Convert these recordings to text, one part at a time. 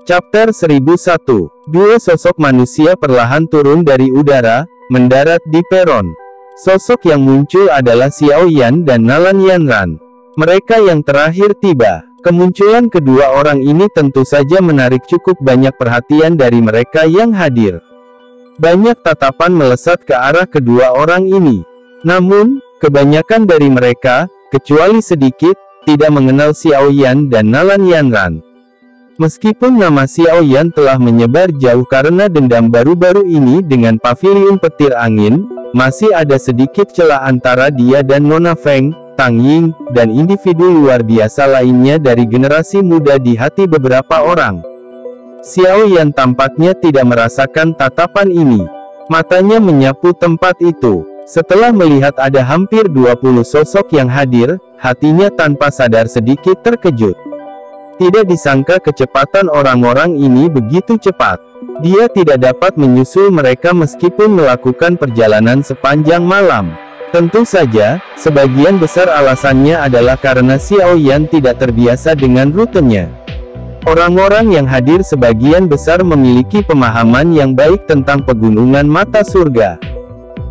Chapter 1001. Dua sosok manusia perlahan turun dari udara, mendarat di peron. Sosok yang muncul adalah Xiao Yan dan Nalan Yanran. Mereka yang terakhir tiba. Kemunculan kedua orang ini tentu saja menarik cukup banyak perhatian dari mereka yang hadir. Banyak tatapan melesat ke arah kedua orang ini. Namun, kebanyakan dari mereka, kecuali sedikit, tidak mengenal Xiao Yan dan Nalan Yanran. Meskipun nama Xiao Yan telah menyebar jauh karena dendam baru-baru ini dengan paviliun petir angin, masih ada sedikit celah antara dia dan Nona Feng, Tang Ying, dan individu luar biasa lainnya dari generasi muda di hati beberapa orang. Xiao Yan tampaknya tidak merasakan tatapan ini. Matanya menyapu tempat itu. Setelah melihat ada hampir 20 sosok yang hadir, hatinya tanpa sadar sedikit terkejut. Tidak disangka kecepatan orang-orang ini begitu cepat. Dia tidak dapat menyusul mereka meskipun melakukan perjalanan sepanjang malam. Tentu saja, sebagian besar alasannya adalah karena Xiao Yan tidak terbiasa dengan rutenya. Orang-orang yang hadir sebagian besar memiliki pemahaman yang baik tentang pegunungan mata surga.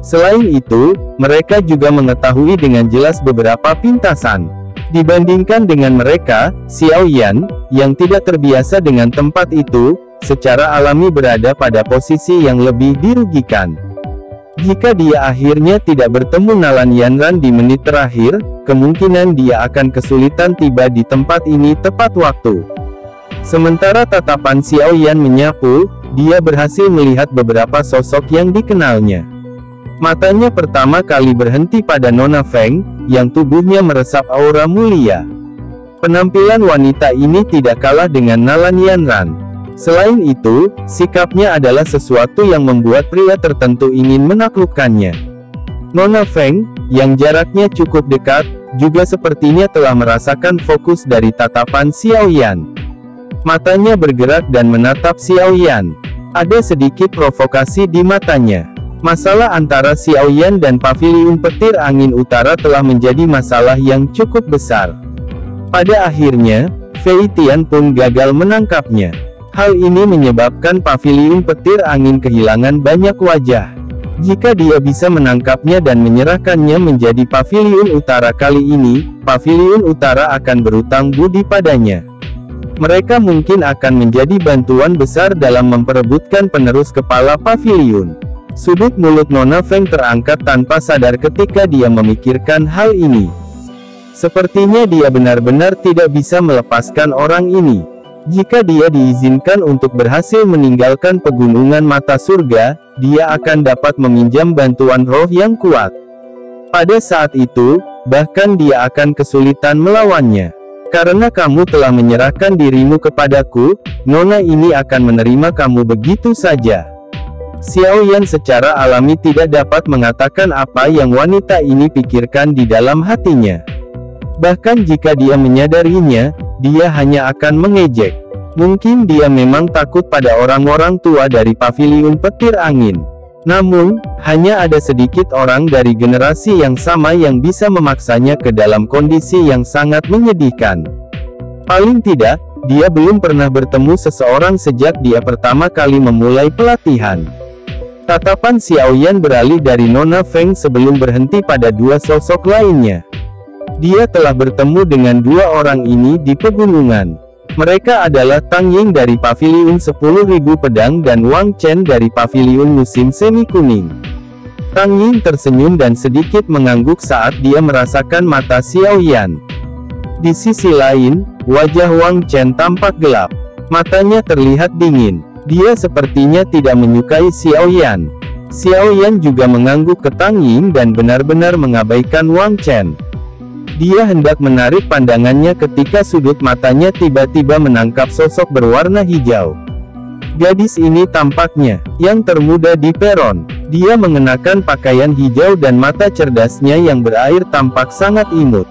Selain itu, mereka juga mengetahui dengan jelas beberapa pintasan. Dibandingkan dengan mereka, Xiao Yan, yang tidak terbiasa dengan tempat itu, secara alami berada pada posisi yang lebih dirugikan. Jika dia akhirnya tidak bertemu Nalan Yanran di menit terakhir, kemungkinan dia akan kesulitan tiba di tempat ini tepat waktu. Sementara tatapan Xiao Yan menyapu, dia berhasil melihat beberapa sosok yang dikenalnya. Matanya pertama kali berhenti pada Nona Feng, yang tubuhnya meresap aura mulia. Penampilan wanita ini tidak kalah dengan Nalan Yanran. Selain itu, sikapnya adalah sesuatu yang membuat pria tertentu ingin menaklukkannya. Nona Feng, yang jaraknya cukup dekat, juga sepertinya telah merasakan fokus dari tatapan Xiao Yan. Matanya bergerak dan menatap Xiao Yan. Ada sedikit provokasi di matanya. Masalah antara Xiao Yan dan paviliun petir angin utara telah menjadi masalah yang cukup besar. Pada akhirnya, Fei Tian pun gagal menangkapnya. Hal ini menyebabkan paviliun petir angin kehilangan banyak wajah. Jika dia bisa menangkapnya dan menyerahkannya menjadi paviliun utara kali ini, paviliun utara akan berutang budi padanya. Mereka mungkin akan menjadi bantuan besar dalam memperebutkan penerus kepala paviliun. Sudut mulut Nona Feng terangkat tanpa sadar ketika dia memikirkan hal ini. Sepertinya dia benar-benar tidak bisa melepaskan orang ini. Jika dia diizinkan untuk berhasil meninggalkan pegunungan mata surga, dia akan dapat meminjam bantuan roh yang kuat. Pada saat itu, bahkan dia akan kesulitan melawannya. Karena kamu telah menyerahkan dirimu kepadaku, Nona ini akan menerima kamu begitu saja. Xiao Yan secara alami tidak dapat mengatakan apa yang wanita ini pikirkan di dalam hatinya. Bahkan jika dia menyadarinya, dia hanya akan mengejek. Mungkin dia memang takut pada orang-orang tua dari paviliun petir angin. Namun, hanya ada sedikit orang dari generasi yang sama yang bisa memaksanya ke dalam kondisi yang sangat menyedihkan. Paling tidak, dia belum pernah bertemu seseorang sejak dia pertama kali memulai pelatihan. Tatapan Xiao Yan beralih dari Nona Feng sebelum berhenti pada dua sosok lainnya. Dia telah bertemu dengan dua orang ini di pegunungan. Mereka adalah Tang Ying dari paviliun 10.000 pedang dan Wang Chen dari paviliun musim semi kuning. Tang Ying tersenyum dan sedikit mengangguk saat dia merasakan mata Xiao Yan. Di sisi lain, wajah Wang Chen tampak gelap. Matanya terlihat dingin. Dia sepertinya tidak menyukai Xiao Yan. Xiao Yan juga mengangguk ke Tang Ying dan benar-benar mengabaikan Wang Chen. Dia hendak menarik pandangannya ketika sudut matanya tiba-tiba menangkap sosok berwarna hijau. Gadis ini tampaknya yang termuda di peron. Dia mengenakan pakaian hijau dan mata cerdasnya yang berair tampak sangat imut.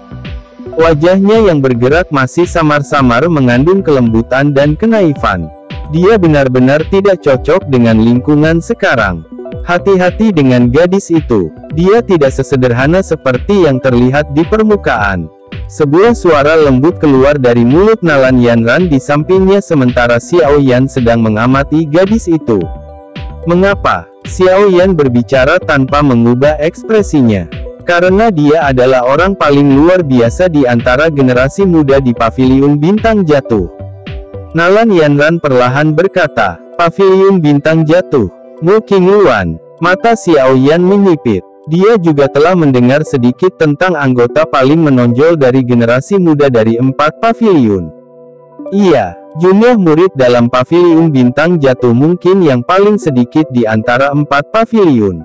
Wajahnya yang bergerak masih samar-samar mengandung kelembutan dan kenaifan. Dia benar-benar tidak cocok dengan lingkungan sekarang. Hati-hati dengan gadis itu. Dia tidak sesederhana seperti yang terlihat di permukaan. Sebuah suara lembut keluar dari mulut Nalan Yanran di sampingnya sementara Xiao Yan sedang mengamati gadis itu. Mengapa? Xiao Yan berbicara tanpa mengubah ekspresinya. Karena dia adalah orang paling luar biasa di antara generasi muda di Paviliun Bintang Jatuh. Nalan Yanran perlahan berkata, Paviliun Bintang Jatuh. Mu Qingluan. Mata Xiao Yan menyipit. Dia juga telah mendengar sedikit tentang anggota paling menonjol dari generasi muda dari 4 paviliun. Iya, jumlah murid dalam Paviliun Bintang Jatuh mungkin yang paling sedikit di antara 4 paviliun.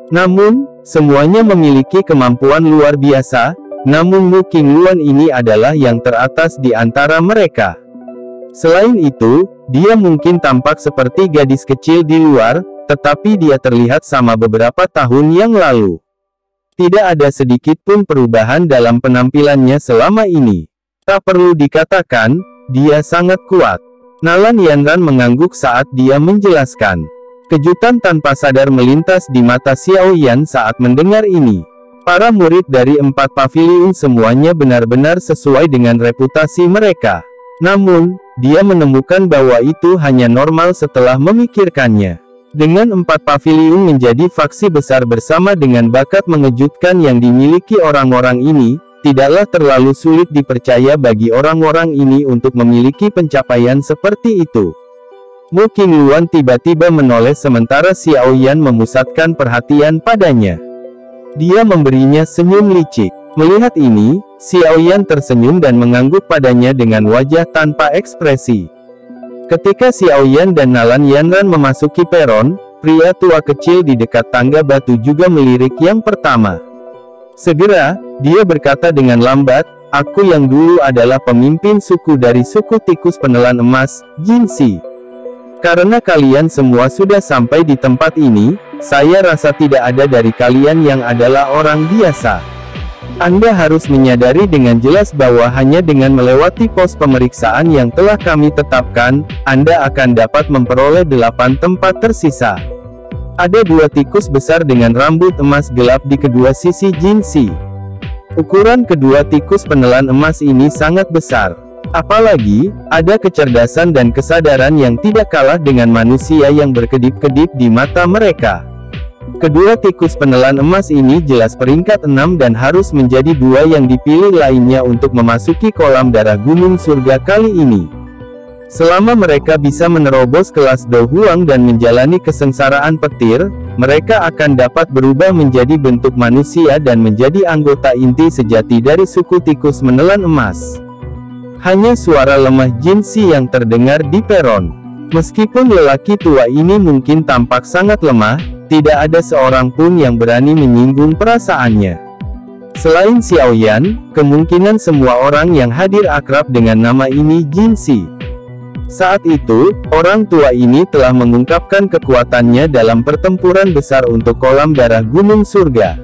Namun, semuanya memiliki kemampuan luar biasa, namun Mu Qingluan ini adalah yang teratas di antara mereka. Selain itu, dia mungkin tampak seperti gadis kecil di luar, tetapi dia terlihat sama beberapa tahun yang lalu. Tidak ada sedikit pun perubahan dalam penampilannya selama ini. Tak perlu dikatakan, dia sangat kuat. Nalan Yanran mengangguk saat dia menjelaskan. Kejutan tanpa sadar melintas di mata Xiao Yan saat mendengar ini. Para murid dari 4 paviliun semuanya benar-benar sesuai dengan reputasi mereka. Namun, dia menemukan bahwa itu hanya normal setelah memikirkannya. Dengan 4 paviliun menjadi faksi besar bersama dengan bakat mengejutkan yang dimiliki orang-orang ini, tidaklah terlalu sulit dipercaya bagi orang-orang ini untuk memiliki pencapaian seperti itu. Mu Qingluan tiba-tiba menoleh sementara Xiao Yan memusatkan perhatian padanya. Dia memberinya senyum licik. Melihat ini, Xiao Yan tersenyum dan mengangguk padanya dengan wajah tanpa ekspresi. Ketika Xiao Yan dan Nalan Yanran memasuki peron, pria tua kecil di dekat tangga batu juga melirik yang pertama. Segera, dia berkata dengan lambat, aku yang dulu adalah pemimpin suku dari suku tikus penelan emas, Jinsi. Karena kalian semua sudah sampai di tempat ini, saya rasa tidak ada dari kalian yang adalah orang biasa. Anda harus menyadari dengan jelas bahwa hanya dengan melewati pos pemeriksaan yang telah kami tetapkan, Anda akan dapat memperoleh 8 tempat tersisa. Ada 2 tikus besar dengan rambut emas gelap di kedua sisi Jinsi. Ukuran kedua tikus penelan emas ini sangat besar. Apalagi, ada kecerdasan dan kesadaran yang tidak kalah dengan manusia yang berkedip-kedip di mata mereka. Kedua tikus penelan emas ini jelas peringkat 6 dan harus menjadi 2 yang dipilih lainnya untuk memasuki kolam darah gunung surga kali ini. Selama mereka bisa menerobos kelas Do Huang dan menjalani kesengsaraan petir, mereka akan dapat berubah menjadi bentuk manusia dan menjadi anggota inti sejati dari suku tikus menelan emas. Hanya suara lemah Jinsi yang terdengar di peron. Meskipun lelaki tua ini mungkin tampak sangat lemah, tidak ada seorang pun yang berani menyinggung perasaannya. Selain Xiao Yan, kemungkinan semua orang yang hadir akrab dengan nama ini Jinsi. Saat itu, orang tua ini telah mengungkapkan kekuatannya dalam pertempuran besar untuk kolam darah gunung surga.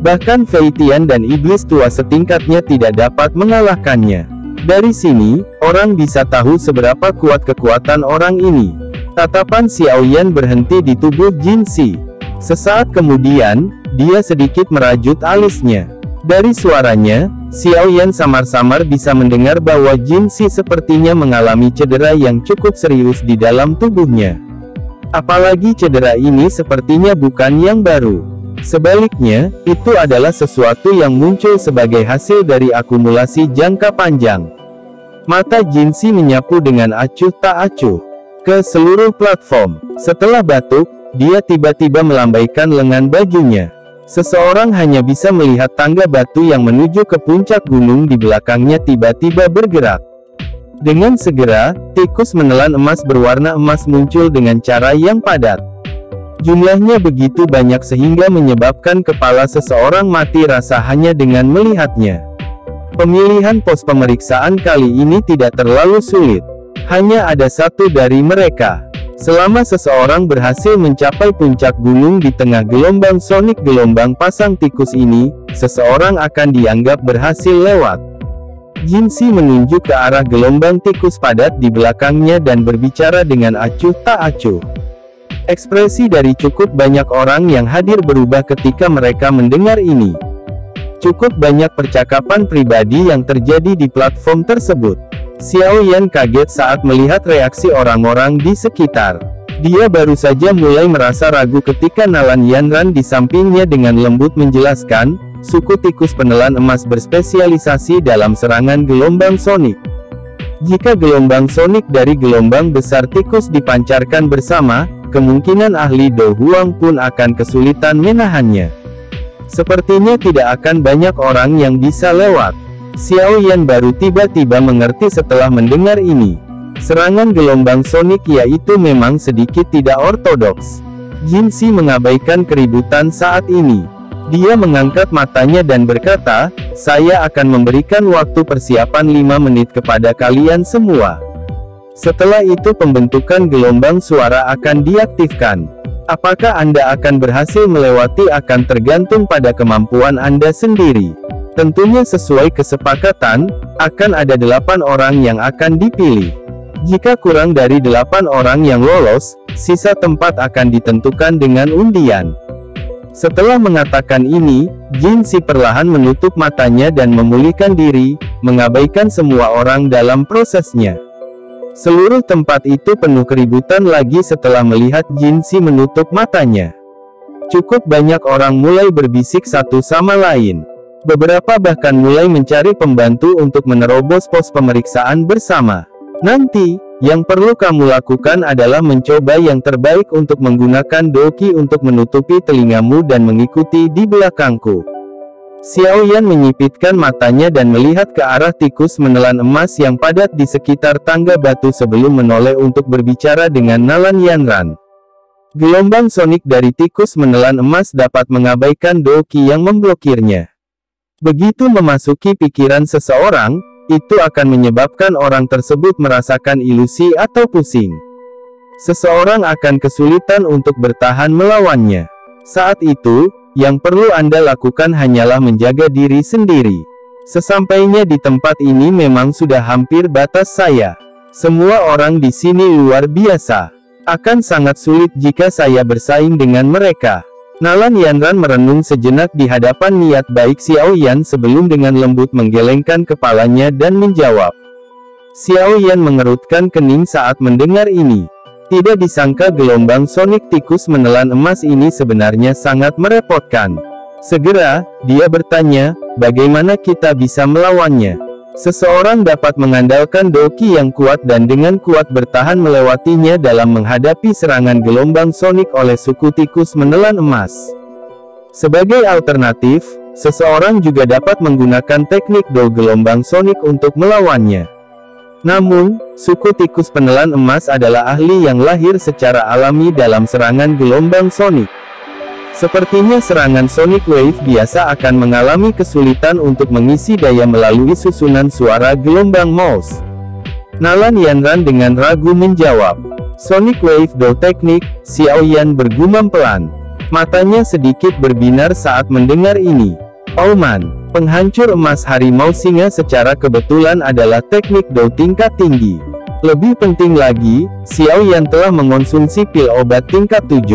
Bahkan Fei Tian dan iblis tua setingkatnya tidak dapat mengalahkannya. Dari sini, orang bisa tahu seberapa kuat kekuatan orang ini. Tatapan Xiao Yan berhenti di tubuh Jinsi. Sesaat kemudian, dia sedikit merajut alisnya. Dari suaranya, Xiao Yan samar-samar bisa mendengar bahwa Jinsi sepertinya mengalami cedera yang cukup serius di dalam tubuhnya. Apalagi cedera ini sepertinya bukan yang baru. Sebaliknya, itu adalah sesuatu yang muncul sebagai hasil dari akumulasi jangka panjang. Mata Jinsi menyapu dengan acuh tak acuh ke seluruh platform. Setelah batuk, dia tiba-tiba melambaikan lengan bajunya. Seseorang hanya bisa melihat tangga batu yang menuju ke puncak gunung di belakangnya tiba-tiba bergerak. Dengan segera, tikus menelan emas berwarna emas muncul dengan cara yang padat. Jumlahnya begitu banyak sehingga menyebabkan kepala seseorang mati rasa hanya dengan melihatnya. Pemilihan pos pemeriksaan kali ini tidak terlalu sulit. Hanya ada satu dari mereka. Selama seseorang berhasil mencapai puncak gunung di tengah gelombang sonik gelombang pasang tikus ini, seseorang akan dianggap berhasil lewat. Jinsi menunjuk ke arah gelombang tikus padat di belakangnya dan berbicara dengan acuh tak acuh. Ekspresi dari cukup banyak orang yang hadir berubah ketika mereka mendengar ini. Cukup banyak percakapan pribadi yang terjadi di platform tersebut. Xiao Yan kaget saat melihat reaksi orang-orang di sekitar. Dia baru saja mulai merasa ragu ketika Nalan Yanran di sampingnya dengan lembut menjelaskan, suku tikus penelan emas berspesialisasi dalam serangan gelombang sonik. Jika gelombang sonik dari gelombang besar tikus dipancarkan bersama, kemungkinan ahli Do Huang pun akan kesulitan menahannya. Sepertinya tidak akan banyak orang yang bisa lewat. Xiao Yan baru tiba-tiba mengerti setelah mendengar ini. Serangan gelombang sonik yaitu memang sedikit tidak ortodoks. Jin Si mengabaikan keributan saat ini. Dia mengangkat matanya dan berkata, saya akan memberikan waktu persiapan 5 menit kepada kalian semua. Setelah itu pembentukan gelombang suara akan diaktifkan. Apakah Anda akan berhasil melewati akan tergantung pada kemampuan Anda sendiri. Tentunya sesuai kesepakatan, akan ada 8 orang yang akan dipilih. Jika kurang dari 8 orang yang lolos, sisa tempat akan ditentukan dengan undian. Setelah mengatakan ini, Jin Si perlahan menutup matanya dan memulihkan diri, mengabaikan semua orang dalam prosesnya. Seluruh tempat itu penuh keributan lagi setelah melihat Jin Si menutup matanya. Cukup banyak orang mulai berbisik satu sama lain. Beberapa bahkan mulai mencari pembantu untuk menerobos pos pemeriksaan bersama. Nanti, yang perlu kamu lakukan adalah mencoba yang terbaik untuk menggunakan doki untuk menutupi telingamu dan mengikuti di belakangku. Xiao Yan menyipitkan matanya dan melihat ke arah tikus menelan emas yang padat di sekitar tangga batu sebelum menoleh untuk berbicara dengan Nalan Yanran. Gelombang sonik dari tikus menelan emas dapat mengabaikan doki yang memblokirnya. Begitu memasuki pikiran seseorang, itu akan menyebabkan orang tersebut merasakan ilusi atau pusing. Seseorang akan kesulitan untuk bertahan melawannya. Saat itu, yang perlu Anda lakukan hanyalah menjaga diri sendiri. Sesampainya di tempat ini memang sudah hampir batas saya. Semua orang di sini luar biasa. Akan sangat sulit jika saya bersaing dengan mereka. Nalan Yanran merenung sejenak di hadapan niat baik Xiao Yan sebelum dengan lembut menggelengkan kepalanya dan menjawab. Xiao Yan mengerutkan kening saat mendengar ini. Tidak disangka gelombang sonik tikus menelan emas ini sebenarnya sangat merepotkan. Segera, dia bertanya, bagaimana kita bisa melawannya? Seseorang dapat mengandalkan doki yang kuat dan dengan kuat bertahan melewatinya dalam menghadapi serangan gelombang sonik oleh suku tikus menelan emas. Sebagai alternatif, seseorang juga dapat menggunakan teknik do gelombang sonik untuk melawannya. Namun, suku tikus penelan emas adalah ahli yang lahir secara alami dalam serangan gelombang sonik. Sepertinya serangan sonic wave biasa akan mengalami kesulitan untuk mengisi daya melalui susunan suara gelombang mouse. Nalan Yanran dengan ragu menjawab. Sonic wave do teknik, Xiao Yan bergumam pelan. Matanya sedikit berbinar saat mendengar ini. Auman. Penghancur emas harimau singa secara kebetulan adalah teknik do tingkat tinggi. Lebih penting lagi, Xiao Yan telah mengonsumsi pil obat tingkat 7,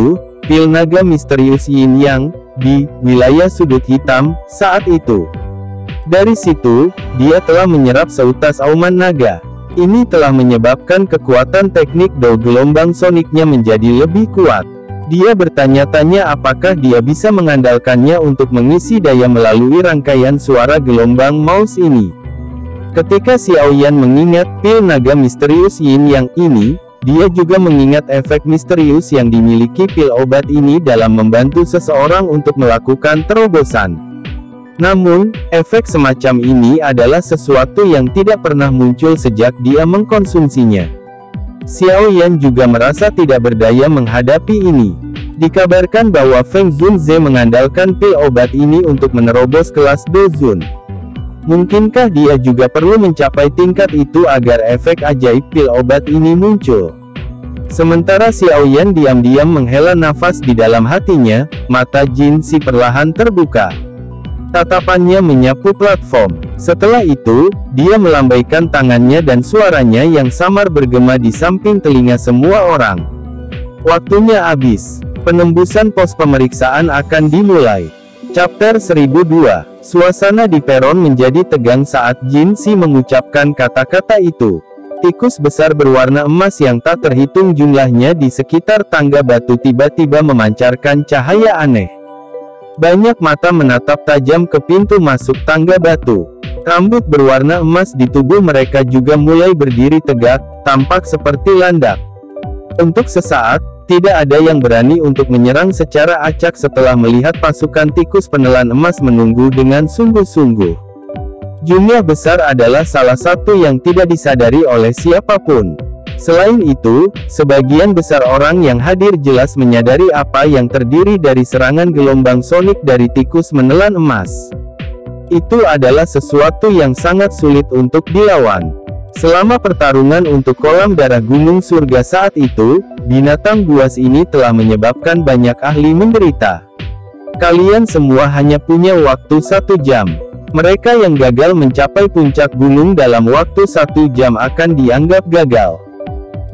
pil naga misterius Yin Yang, di wilayah sudut hitam, saat itu. Dari situ, dia telah menyerap seutas auman naga. Ini telah menyebabkan kekuatan teknik do gelombang soniknya menjadi lebih kuat. Dia bertanya-tanya apakah dia bisa mengandalkannya untuk mengisi daya melalui rangkaian suara gelombang mouse ini. Ketika Xiao Yan mengingat pil naga misterius Yin Yang ini, dia juga mengingat efek misterius yang dimiliki pil obat ini dalam membantu seseorang untuk melakukan terobosan. Namun, efek semacam ini adalah sesuatu yang tidak pernah muncul sejak dia mengkonsumsinya. Xiao Yan juga merasa tidak berdaya menghadapi ini. Dikabarkan bahwa Feng Zunze mengandalkan pil obat ini untuk menerobos kelas Dozun. Mungkinkah dia juga perlu mencapai tingkat itu agar efek ajaib pil obat ini muncul? Sementara Xiao Yan diam-diam menghela nafas di dalam hatinya, mata Jin Si perlahan terbuka. Tatapannya menyapu platform. Setelah itu, dia melambaikan tangannya dan suaranya yang samar bergema di samping telinga semua orang. Waktunya habis. Penembusan pos pemeriksaan akan dimulai. Chapter 1002. Suasana di peron menjadi tegang saat Jin Si mengucapkan kata-kata itu. Tikus besar berwarna emas yang tak terhitung jumlahnya di sekitar tangga batu tiba-tiba memancarkan cahaya aneh. Banyak mata menatap tajam ke pintu masuk tangga batu. Rambut berwarna emas di tubuh mereka juga mulai berdiri tegak, tampak seperti landak. Untuk sesaat, tidak ada yang berani untuk menyerang secara acak setelah melihat pasukan tikus penelan emas menunggu dengan sungguh-sungguh. Jumlah besar adalah salah satu yang tidak disadari oleh siapapun. Selain itu, sebagian besar orang yang hadir jelas menyadari apa yang terdiri dari serangan gelombang sonik dari tikus menelan emas. Itu adalah sesuatu yang sangat sulit untuk dilawan. Selama pertarungan untuk kolam darah gunung surga saat itu, binatang buas ini telah menyebabkan banyak ahli menderita. Kalian semua hanya punya waktu 1 jam. Mereka yang gagal mencapai puncak gunung dalam waktu 1 jam akan dianggap gagal.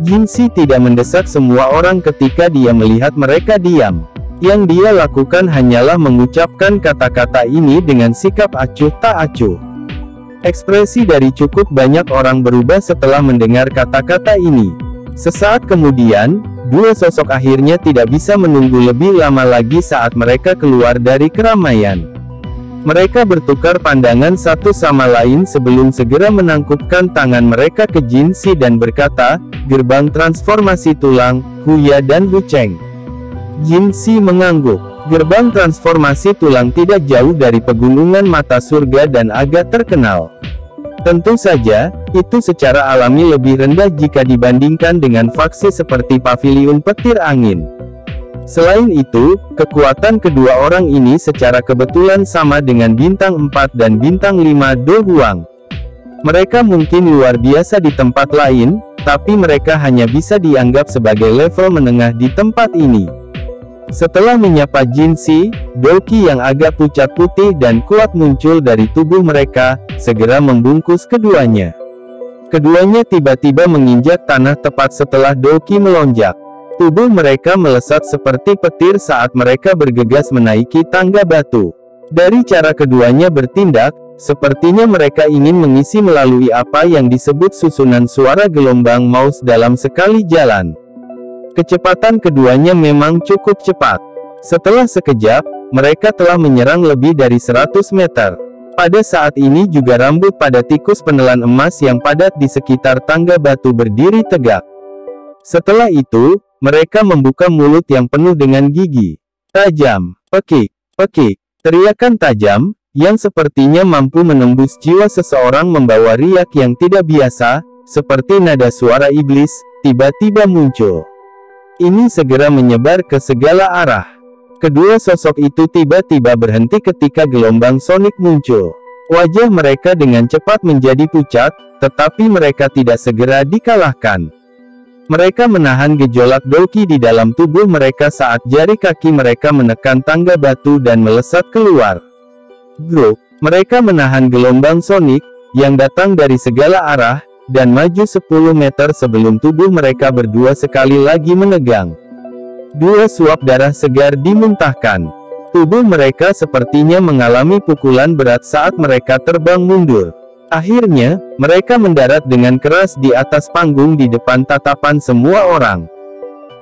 Jin Si tidak mendesak semua orang ketika dia melihat mereka diam. Yang dia lakukan hanyalah mengucapkan kata-kata ini dengan sikap acuh tak acuh. Ekspresi dari cukup banyak orang berubah setelah mendengar kata-kata ini. Sesaat kemudian, dua sosok akhirnya tidak bisa menunggu lebih lama lagi saat mereka keluar dari keramaian. Mereka bertukar pandangan satu sama lain sebelum segera menangkupkan tangan mereka ke Jin Si dan berkata, "Gerbang transformasi tulang, Huya dan Hu Cheng." Jin Si mengangguk. Gerbang transformasi tulang tidak jauh dari pegunungan mata surga dan agak terkenal. Tentu saja, itu secara alami lebih rendah jika dibandingkan dengan faksi seperti paviliun petir angin. Selain itu, kekuatan kedua orang ini secara kebetulan sama dengan bintang 4 dan bintang 5 Do Huang. Mereka mungkin luar biasa di tempat lain, tapi mereka hanya bisa dianggap sebagai level menengah di tempat ini. Setelah menyapa Jin Si, Doki yang agak pucat putih dan kuat muncul dari tubuh mereka, segera membungkus keduanya. Keduanya tiba-tiba menginjak tanah tepat setelah Doki melonjak. Tubuh mereka melesat seperti petir saat mereka bergegas menaiki tangga batu. Dari cara keduanya bertindak, sepertinya mereka ingin mengisi melalui apa yang disebut susunan suara gelombang mouse dalam sekali jalan. Kecepatan keduanya memang cukup cepat. Setelah sekejap, mereka telah menyerang lebih dari 100 meter. Pada saat ini juga rambut pada tikus penelan emas yang padat di sekitar tangga batu berdiri tegak. Setelah itu, mereka membuka mulut yang penuh dengan gigi tajam. Pekik, pekik. Teriakan tajam, yang sepertinya mampu menembus jiwa seseorang membawa riak yang tidak biasa, seperti nada suara iblis, tiba-tiba muncul. Ini segera menyebar ke segala arah. Kedua sosok itu tiba-tiba berhenti ketika gelombang sonik muncul. Wajah mereka dengan cepat menjadi pucat, tetapi mereka tidak segera dikalahkan. Mereka menahan gejolak Doki di dalam tubuh mereka saat jari kaki mereka menekan tangga batu dan melesat keluar. Grup, mereka menahan gelombang sonik, yang datang dari segala arah, dan maju 10 meter sebelum tubuh mereka berdua sekali lagi menegang. Dua suap darah segar dimuntahkan. Tubuh mereka sepertinya mengalami pukulan berat saat mereka terbang mundur. Akhirnya, mereka mendarat dengan keras di atas panggung di depan tatapan semua orang.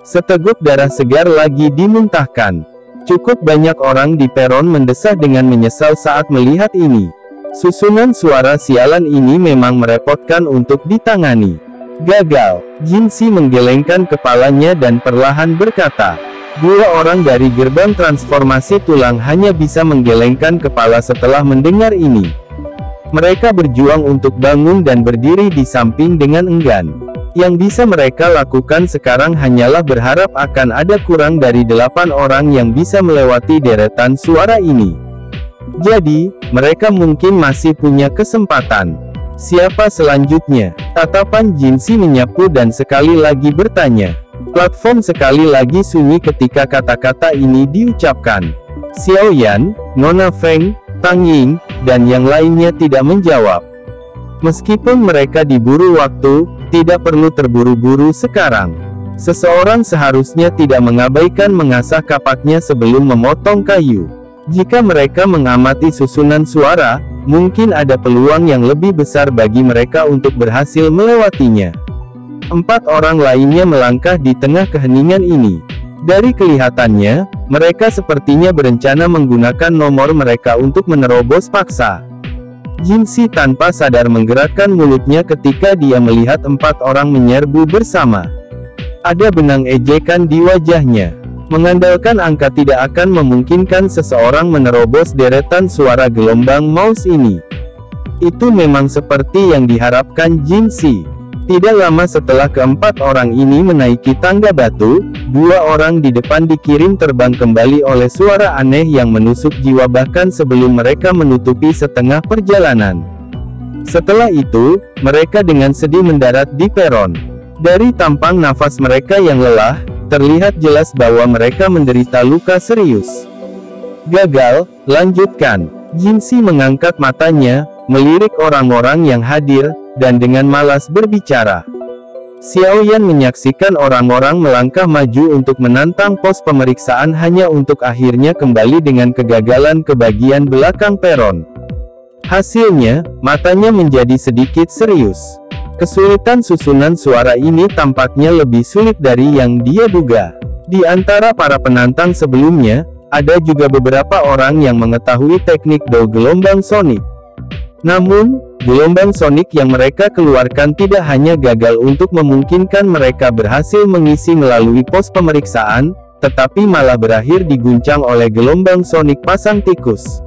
Seteguk darah segar lagi dimuntahkan. Cukup banyak orang di peron mendesah dengan menyesal saat melihat ini. Susunan suara sialan ini memang merepotkan untuk ditangani. Gagal. Jin Si menggelengkan kepalanya dan perlahan berkata, "Dua orang dari gerbang transformasi tulang hanya bisa menggelengkan kepala setelah mendengar ini." Mereka berjuang untuk bangun dan berdiri di samping dengan enggan. Yang bisa mereka lakukan sekarang hanyalah berharap akan ada kurang dari 8 orang yang bisa melewati deretan suara ini. Jadi, mereka mungkin masih punya kesempatan. Siapa selanjutnya? Tatapan Jin Si menyapu dan sekali lagi bertanya. Platform sekali lagi sunyi ketika kata-kata ini diucapkan. Xiao Yan, Nona Feng, Tang Ying, dan yang lainnya tidak menjawab. Meskipun mereka diburu waktu, tidak perlu terburu-buru sekarang. Seseorang seharusnya tidak mengabaikan mengasah kapaknya sebelum memotong kayu. Jika mereka mengamati susunan suara, mungkin ada peluang yang lebih besar bagi mereka untuk berhasil melewatinya. 4 orang lainnya melangkah di tengah keheningan ini. Dari kelihatannya, mereka sepertinya berencana menggunakan nomor mereka untuk menerobos paksa. Jinsi tanpa sadar menggerakkan mulutnya ketika dia melihat 4 orang menyerbu bersama. Ada benang ejekan di wajahnya. Mengandalkan angka tidak akan memungkinkan seseorang menerobos deretan suara gelombang mouse ini. Itu memang seperti yang diharapkan Jinsi. Tidak lama setelah keempat orang ini menaiki tangga batu, 2 orang di depan dikirim terbang kembali oleh suara aneh yang menusuk jiwa bahkan sebelum mereka menutupi setengah perjalanan. Setelah itu, mereka dengan sedih mendarat di peron. Dari tampang nafas mereka yang lelah, terlihat jelas bahwa mereka menderita luka serius. Gagal, lanjutkan. Jinsi mengangkat matanya, melirik orang-orang yang hadir, dan dengan malas berbicara. Xiaoyan menyaksikan orang-orang melangkah maju untuk menantang pos pemeriksaan hanya untuk akhirnya kembali dengan kegagalan ke bagian belakang peron. Hasilnya, matanya menjadi sedikit serius. Kesulitan susunan suara ini tampaknya lebih sulit dari yang dia duga. Di antara para penantang sebelumnya, ada juga beberapa orang yang mengetahui teknik do gelombang sonik. Namun, gelombang sonik yang mereka keluarkan tidak hanya gagal untuk memungkinkan mereka berhasil mengisi melalui pos pemeriksaan, tetapi malah berakhir diguncang oleh gelombang sonik pasang tikus.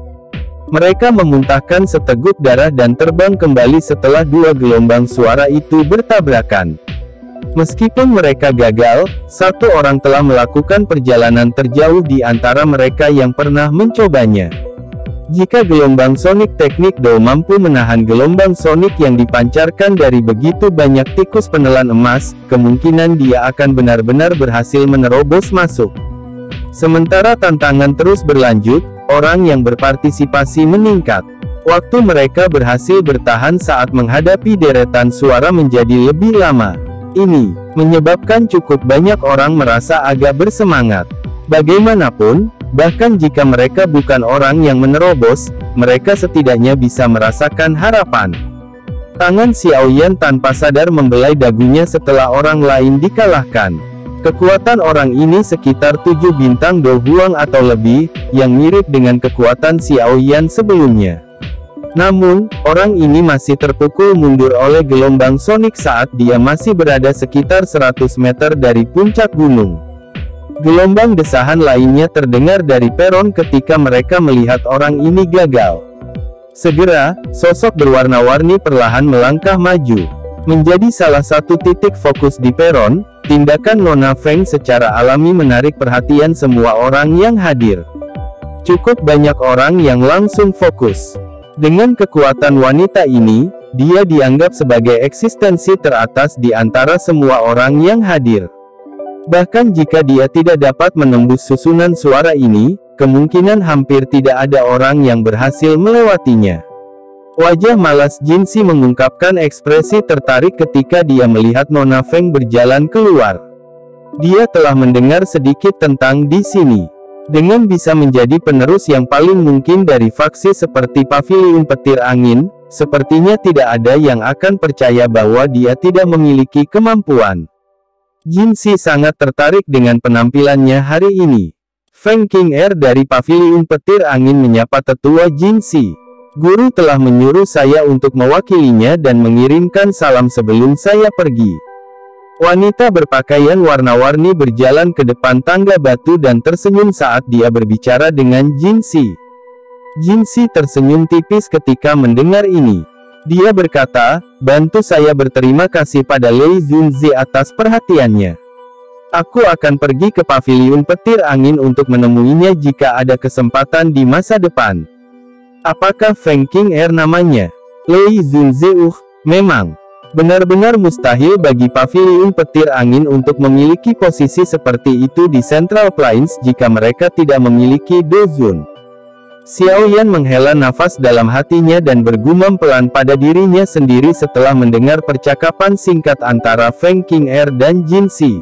Mereka memuntahkan seteguk darah dan terbang kembali setelah 2 gelombang suara itu bertabrakan. Meskipun mereka gagal, 1 orang telah melakukan perjalanan terjauh di antara mereka yang pernah mencobanya. Jika gelombang sonik teknik Do mampu menahan gelombang sonik yang dipancarkan dari begitu banyak tikus penelan emas, kemungkinan dia akan benar-benar berhasil menerobos masuk. Sementara tantangan terus berlanjut, orang yang berpartisipasi meningkat. Waktu mereka berhasil bertahan saat menghadapi deretan suara menjadi lebih lama. Ini menyebabkan cukup banyak orang merasa agak bersemangat. Bagaimanapun, bahkan jika mereka bukan orang yang menerobos, mereka setidaknya bisa merasakan harapan. Tangan Xiaoyan tanpa sadar membelai dagunya setelah orang lain dikalahkan. Kekuatan orang ini sekitar 7 bintang Do Huang atau lebih, yang mirip dengan kekuatan Xiaoyan sebelumnya. Namun, orang ini masih terpukul mundur oleh gelombang sonik saat dia masih berada sekitar 100 meter dari puncak gunung. Gelombang desahan lainnya terdengar dari peron ketika mereka melihat orang ini gagal. Segera, sosok berwarna-warni perlahan melangkah maju. Menjadi salah satu titik fokus di peron, tindakan Nona Feng secara alami menarik perhatian semua orang yang hadir. Cukup banyak orang yang langsung fokus. Dengan kekuatan wanita ini, dia dianggap sebagai eksistensi teratas di antara semua orang yang hadir. Bahkan jika dia tidak dapat menembus susunan suara ini, kemungkinan hampir tidak ada orang yang berhasil melewatinya. Wajah malas Jinsi mengungkapkan ekspresi tertarik ketika dia melihat Nona Feng berjalan keluar. Dia telah mendengar sedikit tentang di sini. Dengan bisa menjadi penerus yang paling mungkin dari faksi seperti Paviliun Petir Angin, sepertinya tidak ada yang akan percaya bahwa dia tidak memiliki kemampuan. Jinsi sangat tertarik dengan penampilannya hari ini. Feng King dari Paviliun Petir Angin menyapa tetua Jinsi. Guru telah menyuruh saya untuk mewakilinya dan mengirimkan salam sebelum saya pergi. Wanita berpakaian warna-warni berjalan ke depan tangga batu dan tersenyum saat dia berbicara dengan Jinsi. Jinsi tersenyum tipis ketika mendengar ini. Dia berkata, "Bantu saya berterima kasih pada Lei Zunzi atas perhatiannya. Aku akan pergi ke Paviliun Petir Angin untuk menemuinya jika ada kesempatan di masa depan." Apakah Feng King namanya? Lei Zunzi? Memang. Benar-benar mustahil bagi Paviliun Petir Angin untuk memiliki posisi seperti itu di Central Plains jika mereka tidak memiliki dozun. Xiaoyan menghela nafas dalam hatinya dan bergumam pelan pada dirinya sendiri setelah mendengar percakapan singkat antara Feng King dan Jinsi.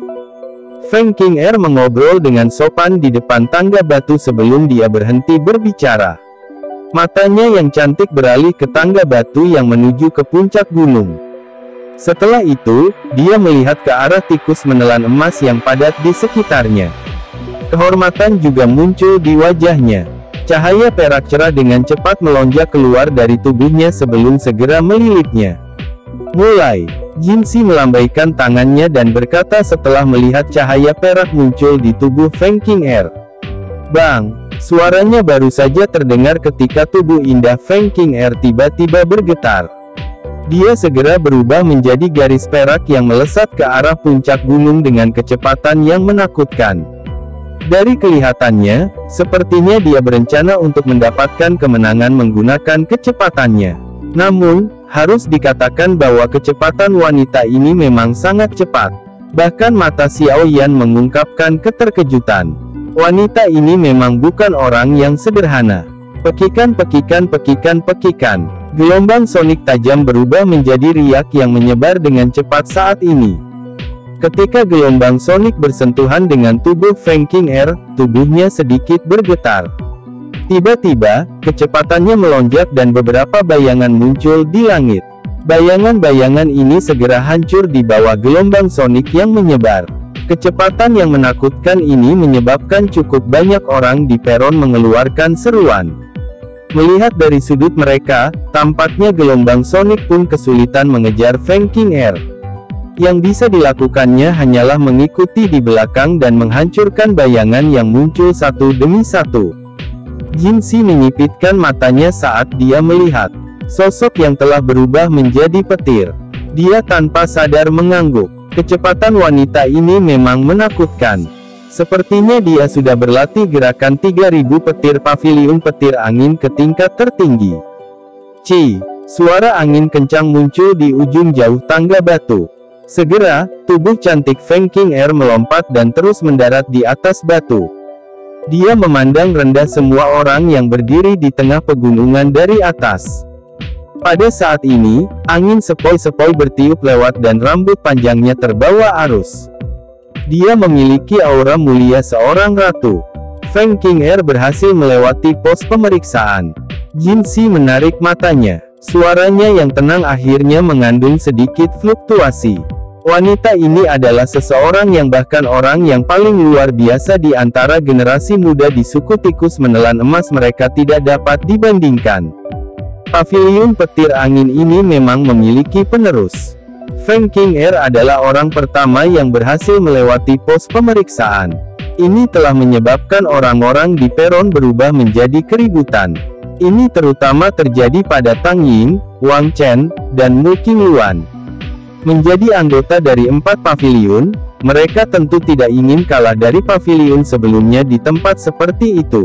Feng Qing'er mengobrol dengan sopan di depan tangga batu sebelum dia berhenti berbicara. Matanya yang cantik beralih ke tangga batu yang menuju ke puncak gunung. Setelah itu, dia melihat ke arah tikus menelan emas yang padat di sekitarnya. Kehormatan juga muncul di wajahnya. Cahaya perak cerah dengan cepat melonjak keluar dari tubuhnya sebelum segera melilitnya. Mulai, Jinxi melambaikan tangannya dan berkata setelah melihat cahaya perak muncul di tubuh Feng Qing'er. Bang! Suaranya baru saja terdengar ketika tubuh indah Feng Qing'er tiba-tiba bergetar. Dia segera berubah menjadi garis perak yang melesat ke arah puncak gunung dengan kecepatan yang menakutkan. Dari kelihatannya, sepertinya dia berencana untuk mendapatkan kemenangan menggunakan kecepatannya. Namun, harus dikatakan bahwa kecepatan wanita ini memang sangat cepat. Bahkan mata Xiao Yan mengungkapkan keterkejutan. Wanita ini memang bukan orang yang sederhana. Pekikan. Gelombang sonik tajam berubah menjadi riak yang menyebar dengan cepat saat ini. Ketika gelombang sonik bersentuhan dengan tubuh Feng Qing'er, tubuhnya sedikit bergetar. Tiba-tiba, kecepatannya melonjak dan beberapa bayangan muncul di langit. Bayangan-bayangan ini segera hancur di bawah gelombang sonik yang menyebar. Kecepatan yang menakutkan ini menyebabkan cukup banyak orang di peron mengeluarkan seruan. Melihat dari sudut mereka, tampaknya gelombang sonik pun kesulitan mengejar Feng Qing'er. Yang bisa dilakukannya hanyalah mengikuti di belakang dan menghancurkan bayangan yang muncul satu demi satu. Jinxi menyipitkan matanya saat dia melihat sosok yang telah berubah menjadi petir. Dia tanpa sadar mengangguk. Kecepatan wanita ini memang menakutkan. Sepertinya dia sudah berlatih gerakan 3000 petir paviliun petir angin ke tingkat tertinggi. Suara angin kencang muncul di ujung jauh tangga batu. Segera, tubuh cantik Feng Qing'er melompat dan terus mendarat di atas batu. Dia memandang rendah semua orang yang berdiri di tengah pegunungan dari atas. Pada saat ini, angin sepoi-sepoi bertiup lewat dan rambut panjangnya terbawa arus. Dia memiliki aura mulia seorang ratu. Feng Qing'er berhasil melewati pos pemeriksaan. Jinxi menarik matanya. Suaranya yang tenang akhirnya mengandung sedikit fluktuasi. Wanita ini adalah seseorang yang bahkan orang yang paling luar biasa di antara generasi muda di suku tikus menelan emas mereka tidak dapat dibandingkan. Paviliun petir angin ini memang memiliki penerus. Feng Qing'er adalah orang pertama yang berhasil melewati pos pemeriksaan. Ini telah menyebabkan orang-orang di peron berubah menjadi keributan. Ini terutama terjadi pada Tang Ying, Wang Chen, dan Mu Qingluan. Menjadi anggota dari 4 paviliun, mereka tentu tidak ingin kalah dari paviliun sebelumnya di tempat seperti itu.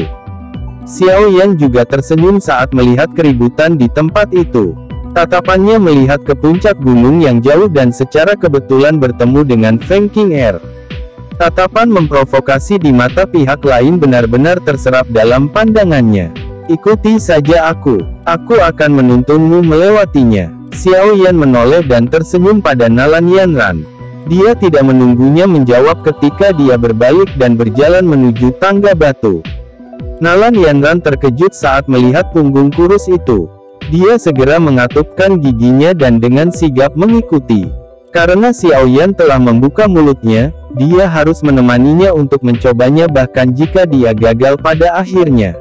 Xiao Yan juga tersenyum saat melihat keributan di tempat itu. Tatapannya melihat ke puncak gunung yang jauh dan secara kebetulan bertemu dengan Feng Qing'er. Tatapan memprovokasi di mata pihak lain benar-benar terserap dalam pandangannya. Ikuti saja aku akan menuntunmu melewatinya. Xiao Yan menoleh dan tersenyum pada Nalan Yanran. Dia tidak menunggunya menjawab ketika dia berbalik dan berjalan menuju tangga batu. Nalan Yanran terkejut saat melihat punggung kurus itu. Dia segera mengatupkan giginya dan dengan sigap mengikuti. Karena Xiao Yan telah membuka mulutnya, dia harus menemaninya untuk mencobanya bahkan jika dia gagal pada akhirnya.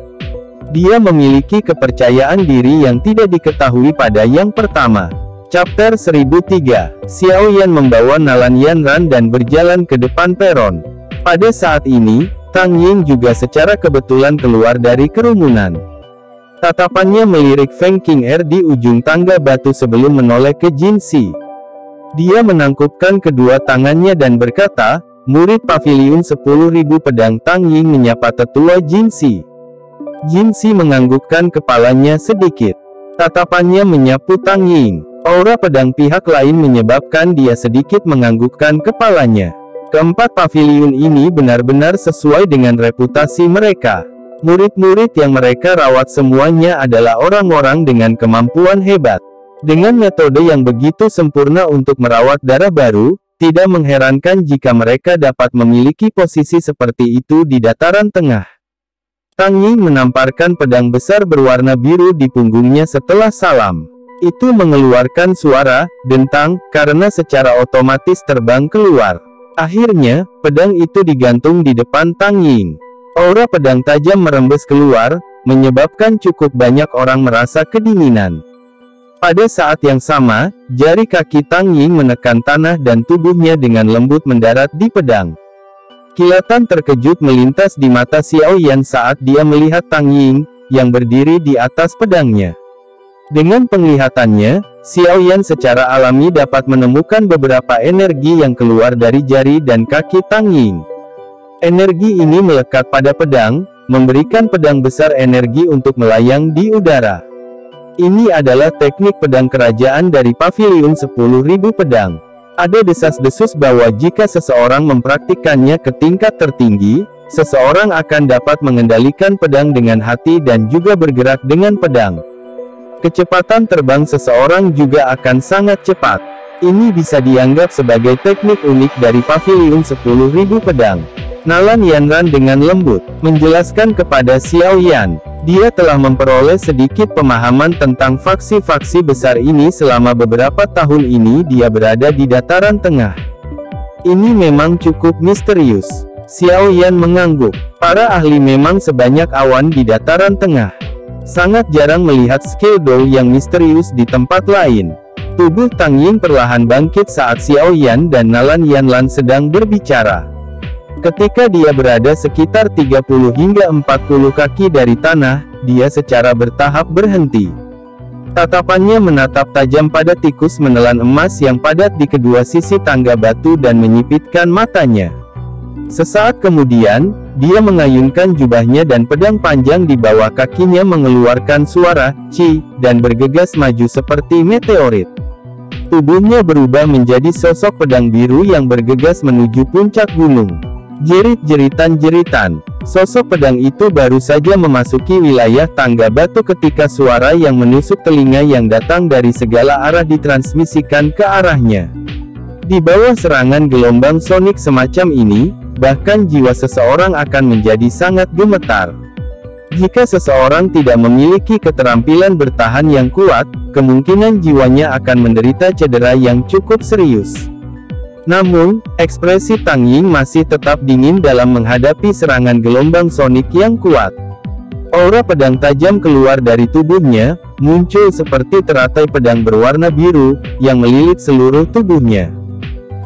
Dia memiliki kepercayaan diri yang tidak diketahui pada yang pertama. Chapter 1003, Xiao Yan membawa Nalan Yanran dan berjalan ke depan peron. Pada saat ini, Tang Ying juga secara kebetulan keluar dari kerumunan. Tatapannya melirik Feng Qing'er di ujung tangga batu sebelum menoleh ke Jinxi. Dia menangkupkan kedua tangannya dan berkata, "Murid paviliun 10.000 pedang." Tang Ying menyapa tetua Jinxi. Jinxi menganggukkan kepalanya sedikit. Tatapannya menyapu Tang Ying. Aura pedang pihak lain menyebabkan dia sedikit menganggukkan kepalanya. Keempat paviliun ini benar-benar sesuai dengan reputasi mereka. Murid-murid yang mereka rawat semuanya adalah orang-orang dengan kemampuan hebat. Dengan metode yang begitu sempurna untuk merawat darah baru, Tidak mengherankan jika mereka dapat memiliki posisi seperti itu di dataran tengah. Tang Ying menamparkan pedang besar berwarna biru di punggungnya setelah salam. Itu mengeluarkan suara dentang karena secara otomatis terbang keluar. Akhirnya, pedang itu digantung di depan Tang Ying. Aura pedang tajam merembes keluar, menyebabkan cukup banyak orang merasa kedinginan. Pada saat yang sama, jari kaki Tang Ying menekan tanah dan tubuhnya dengan lembut mendarat di pedang. Kilatan terkejut melintas di mata Xiao Yan saat dia melihat Tang Ying, yang berdiri di atas pedangnya. Dengan penglihatannya, Xiao Yan secara alami dapat menemukan beberapa energi yang keluar dari jari dan kaki Tang Ying. Energi ini melekat pada pedang, memberikan pedang besar energi untuk melayang di udara. Ini adalah teknik pedang kerajaan dari Paviliun 10.000 Pedang. Ada desas-desus bahwa jika seseorang mempraktikkannya ke tingkat tertinggi, seseorang akan dapat mengendalikan pedang dengan hati dan juga bergerak dengan pedang. Kecepatan terbang seseorang juga akan sangat cepat. Ini bisa dianggap sebagai teknik unik dari Paviliun 10.000 Pedang. Nalan Yanran dengan lembut menjelaskan kepada Xiao Yan. Dia telah memperoleh sedikit pemahaman tentang faksi-faksi besar ini selama beberapa tahun ini dia berada di dataran tengah. Ini memang cukup misterius. Xiao Yan mengangguk. Para ahli memang sebanyak awan di dataran tengah. Sangat jarang melihat skill Dou yang misterius di tempat lain. Tubuh Tang Ying perlahan bangkit saat Xiao Yan dan Nalan Yanran sedang berbicara. Ketika dia berada sekitar 30 hingga 40 kaki dari tanah, dia secara bertahap berhenti. Tatapannya menatap tajam pada tikus menelan emas yang padat di kedua sisi tangga batu dan menyipitkan matanya. Sesaat kemudian, dia mengayunkan jubahnya dan pedang panjang di bawah kakinya mengeluarkan suara "ci" dan bergegas maju seperti meteorit. Tubuhnya berubah menjadi sosok pedang biru yang bergegas menuju puncak gunung. Jerit-jeritan-jeritan. Sosok pedang itu baru saja memasuki wilayah tangga batu ketika suara yang menusuk telinga yang datang dari segala arah ditransmisikan ke arahnya. Di bawah serangan gelombang sonik semacam ini, bahkan jiwa seseorang akan menjadi sangat gemetar. Jika seseorang tidak memiliki keterampilan bertahan yang kuat, kemungkinan jiwanya akan menderita cedera yang cukup serius. Namun, ekspresi Tang Ying masih tetap dingin dalam menghadapi serangan gelombang sonik yang kuat. Aura pedang tajam keluar dari tubuhnya, muncul seperti teratai pedang berwarna biru, yang melilit seluruh tubuhnya.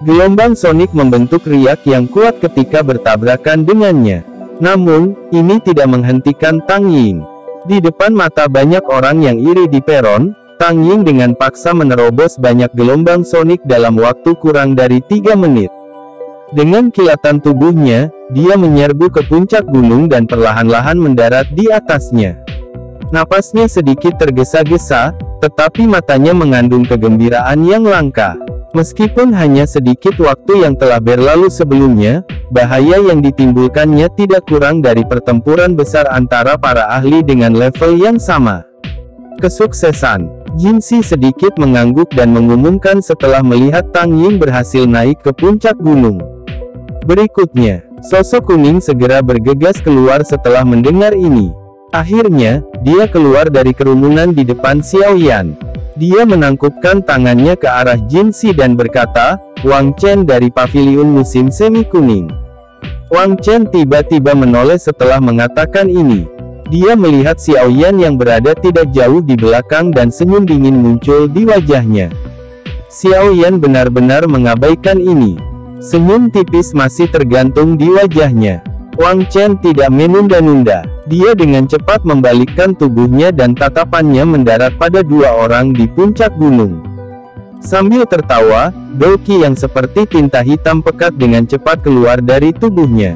Gelombang sonik membentuk riak yang kuat ketika bertabrakan dengannya. Namun, ini tidak menghentikan Tang Ying. Di depan mata banyak orang yang iri di peron, Tang Ying dengan paksa menerobos banyak gelombang sonik dalam waktu kurang dari 3 menit. Dengan kilatan tubuhnya, dia menyerbu ke puncak gunung dan perlahan-lahan mendarat di atasnya. Napasnya sedikit tergesa-gesa, tetapi matanya mengandung kegembiraan yang langka. Meskipun hanya sedikit waktu yang telah berlalu sebelumnya, bahaya yang ditimbulkannya tidak kurang dari pertempuran besar antara para ahli dengan level yang sama. Kesuksesan. Jinxi sedikit mengangguk dan mengumumkan setelah melihat Tang Ying berhasil naik ke puncak gunung. Berikutnya, sosok kuning segera bergegas keluar setelah mendengar ini. Akhirnya, dia keluar dari kerumunan di depan Xiao Yan. Dia menangkupkan tangannya ke arah Jinxi dan berkata, "Wang Chen dari Paviliun Musim Semi Kuning." Wang Chen tiba-tiba menoleh setelah mengatakan ini. Dia melihat Xiao Yan yang berada tidak jauh di belakang dan senyum dingin muncul di wajahnya. Xiao Yan benar-benar mengabaikan ini. Senyum tipis masih tergantung di wajahnya. Wang Chen tidak menunda-nunda. Dia dengan cepat membalikkan tubuhnya dan tatapannya mendarat pada dua orang di puncak gunung. Sambil tertawa, Douki yang seperti tinta hitam pekat dengan cepat keluar dari tubuhnya.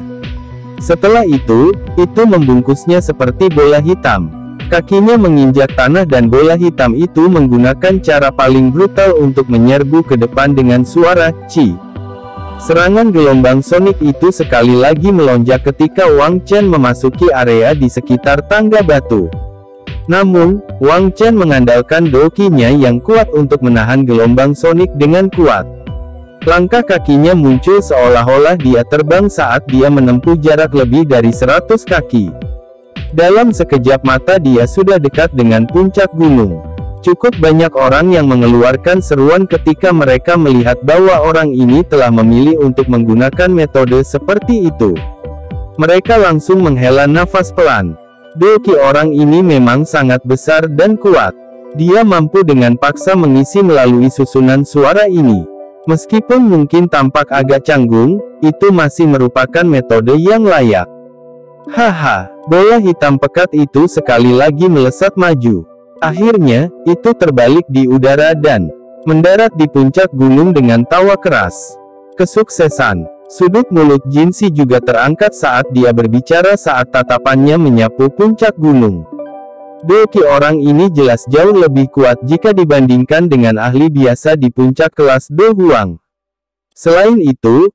Setelah itu membungkusnya seperti bola hitam. Kakinya menginjak tanah dan bola hitam itu menggunakan cara paling brutal untuk menyerbu ke depan dengan suara "ci". Serangan gelombang sonik itu sekali lagi melonjak ketika Wang Chen memasuki area di sekitar tangga batu. Namun, Wang Chen mengandalkan douki-nya yang kuat untuk menahan gelombang sonik dengan kuat. Langkah kakinya muncul seolah-olah dia terbang saat dia menempuh jarak lebih dari 100 kaki. Dalam sekejap mata dia sudah dekat dengan puncak gunung. Cukup banyak orang yang mengeluarkan seruan ketika mereka melihat bahwa orang ini telah memilih untuk menggunakan metode seperti itu. Mereka langsung menghela nafas pelan. Doki orang ini memang sangat besar dan kuat. Dia mampu dengan paksa mengisi melalui susunan suara ini. Meskipun mungkin tampak agak canggung, itu masih merupakan metode yang layak. Haha, bola hitam pekat itu sekali lagi melesat maju. Akhirnya, itu terbalik di udara dan mendarat di puncak gunung dengan tawa keras. Kesuksesan. Sudut mulut Jinsi juga terangkat saat dia berbicara saat tatapannya menyapu puncak gunung. Doki orang ini jelas jauh lebih kuat jika dibandingkan dengan ahli biasa di puncak kelas Do Huang. Selain itu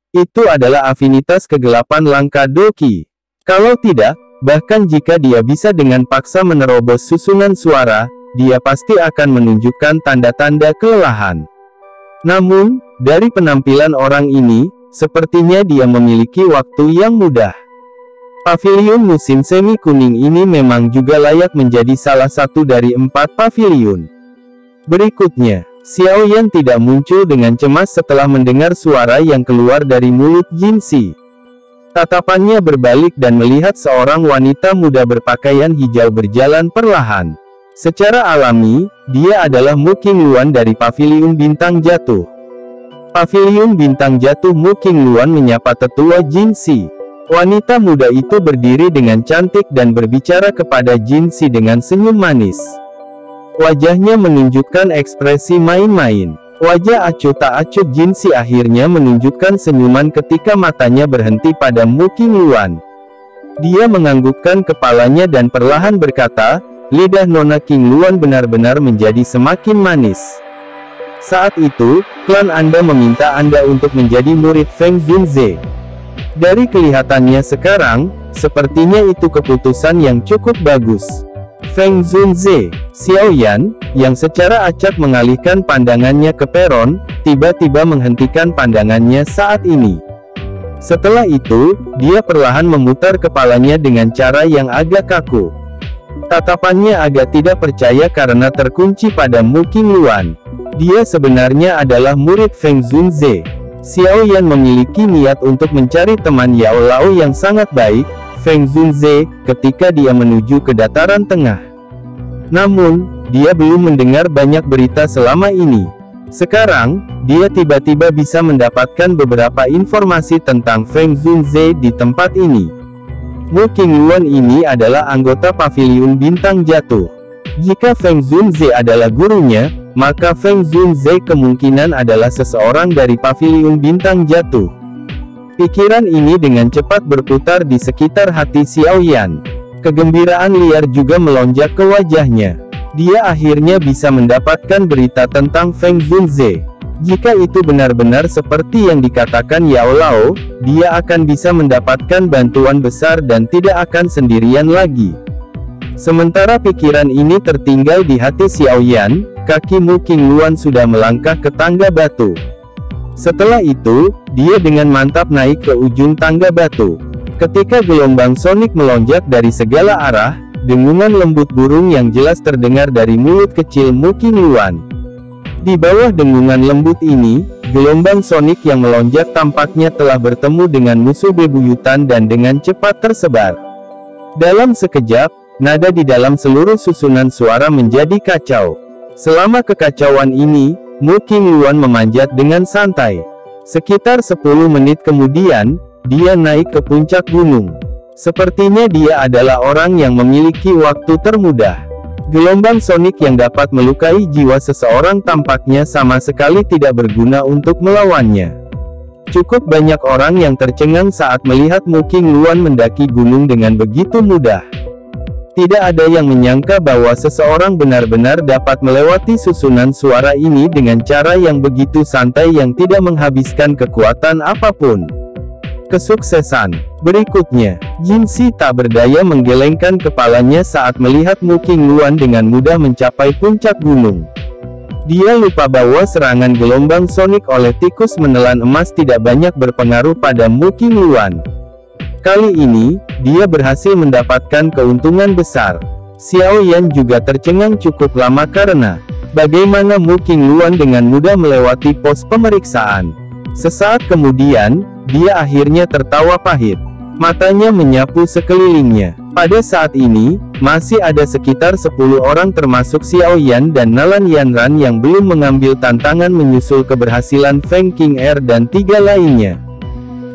adalah afinitas kegelapan langka Doki. Kalau tidak, bahkan jika dia bisa dengan paksa menerobos susunan suara, dia pasti akan menunjukkan tanda-tanda kelelahan. Namun, dari penampilan orang ini, sepertinya dia memiliki waktu yang mudah. Paviliun musim semi kuning ini memang juga layak menjadi salah satu dari 4 paviliun. Berikutnya, Xiaoyan tidak muncul dengan cemas setelah mendengar suara yang keluar dari mulut Jinsi. Tatapannya berbalik dan melihat seorang wanita muda berpakaian hijau berjalan perlahan. Secara alami, dia adalah Mu Qingluan dari Paviliun Bintang Jatuh. Paviliun Bintang Jatuh Mu Qingluan menyapa tetua Jinsi. Wanita muda itu berdiri dengan cantik dan berbicara kepada Jinsi dengan senyum manis. Wajahnya menunjukkan ekspresi main-main. Wajah acuh tak acuh Jinsi akhirnya menunjukkan senyuman ketika matanya berhenti pada Mu Qingluan. Dia menganggukkan kepalanya dan perlahan berkata, lidah Nona Qingluan benar-benar menjadi semakin manis. Saat itu, klan Anda meminta Anda untuk menjadi murid Feng Zunze. Dari kelihatannya sekarang, sepertinya itu keputusan yang cukup bagus. Feng Zunze, Xiaoyan, yang secara acak mengalihkan pandangannya ke peron, tiba-tiba menghentikan pandangannya saat ini. Setelah itu, dia perlahan memutar kepalanya dengan cara yang agak kaku. Tatapannya agak tidak percaya karena terkunci pada Mu Qingluan. Dia sebenarnya adalah murid Feng Zunze. Xiaoyan memiliki niat untuk mencari teman Yao Lao yang sangat baik, Feng Zunze, ketika dia menuju ke dataran tengah. Namun, dia belum mendengar banyak berita selama ini. Sekarang, dia tiba-tiba bisa mendapatkan beberapa informasi tentang Feng Zunze di tempat ini. Mu Qingluan ini adalah anggota Paviliun Bintang Jatuh. Jika Feng Zunze adalah gurunya, maka Feng Zunze kemungkinan adalah seseorang dari Paviliun Bintang Jatuh. Pikiran ini dengan cepat berputar di sekitar hati Xiaoyan. Kegembiraan liar juga melonjak ke wajahnya. Dia akhirnya bisa mendapatkan berita tentang Feng Zunze. Jika itu benar-benar seperti yang dikatakan Yao Lao, dia akan bisa mendapatkan bantuan besar dan tidak akan sendirian lagi. Sementara pikiran ini tertinggal di hati Xiaoyan, kaki Mu Qingluan sudah melangkah ke tangga batu. Setelah itu, dia dengan mantap naik ke ujung tangga batu. Ketika gelombang sonik melonjak dari segala arah, dengungan lembut burung yang jelas terdengar dari mulut kecil Mu Qingluan. Di bawah dengungan lembut ini, gelombang sonik yang melonjak tampaknya telah bertemu dengan musuh bebuyutan dan dengan cepat tersebar. Dalam sekejap, nada di dalam seluruh susunan suara menjadi kacau. Selama kekacauan ini, Mu Qingluan memanjat dengan santai. Sekitar 10 menit kemudian, dia naik ke puncak gunung. Sepertinya dia adalah orang yang memiliki waktu termudah. Gelombang sonik yang dapat melukai jiwa seseorang tampaknya sama sekali tidak berguna untuk melawannya. Cukup banyak orang yang tercengang saat melihat Mu Qingluan mendaki gunung dengan begitu mudah. Tidak ada yang menyangka bahwa seseorang benar-benar dapat melewati susunan suara ini dengan cara yang begitu santai yang tidak menghabiskan kekuatan apapun. Kesuksesan. Berikutnya, Jinsi tak berdaya menggelengkan kepalanya saat melihat Mu Qingluan dengan mudah mencapai puncak gunung. Dia lupa bahwa serangan gelombang sonik oleh tikus menelan emas tidak banyak berpengaruh pada Mu Qingluan. Kali ini, dia berhasil mendapatkan keuntungan besar. Xiao Yan juga tercengang cukup lama karena bagaimana Mu Qingluan dengan mudah melewati pos pemeriksaan. Sesaat kemudian, dia akhirnya tertawa pahit. Matanya menyapu sekelilingnya. Pada saat ini, masih ada sekitar 10 orang termasuk Xiao Yan dan Nalan Yanran yang belum mengambil tantangan menyusul keberhasilan Feng Qing'er dan 3 lainnya.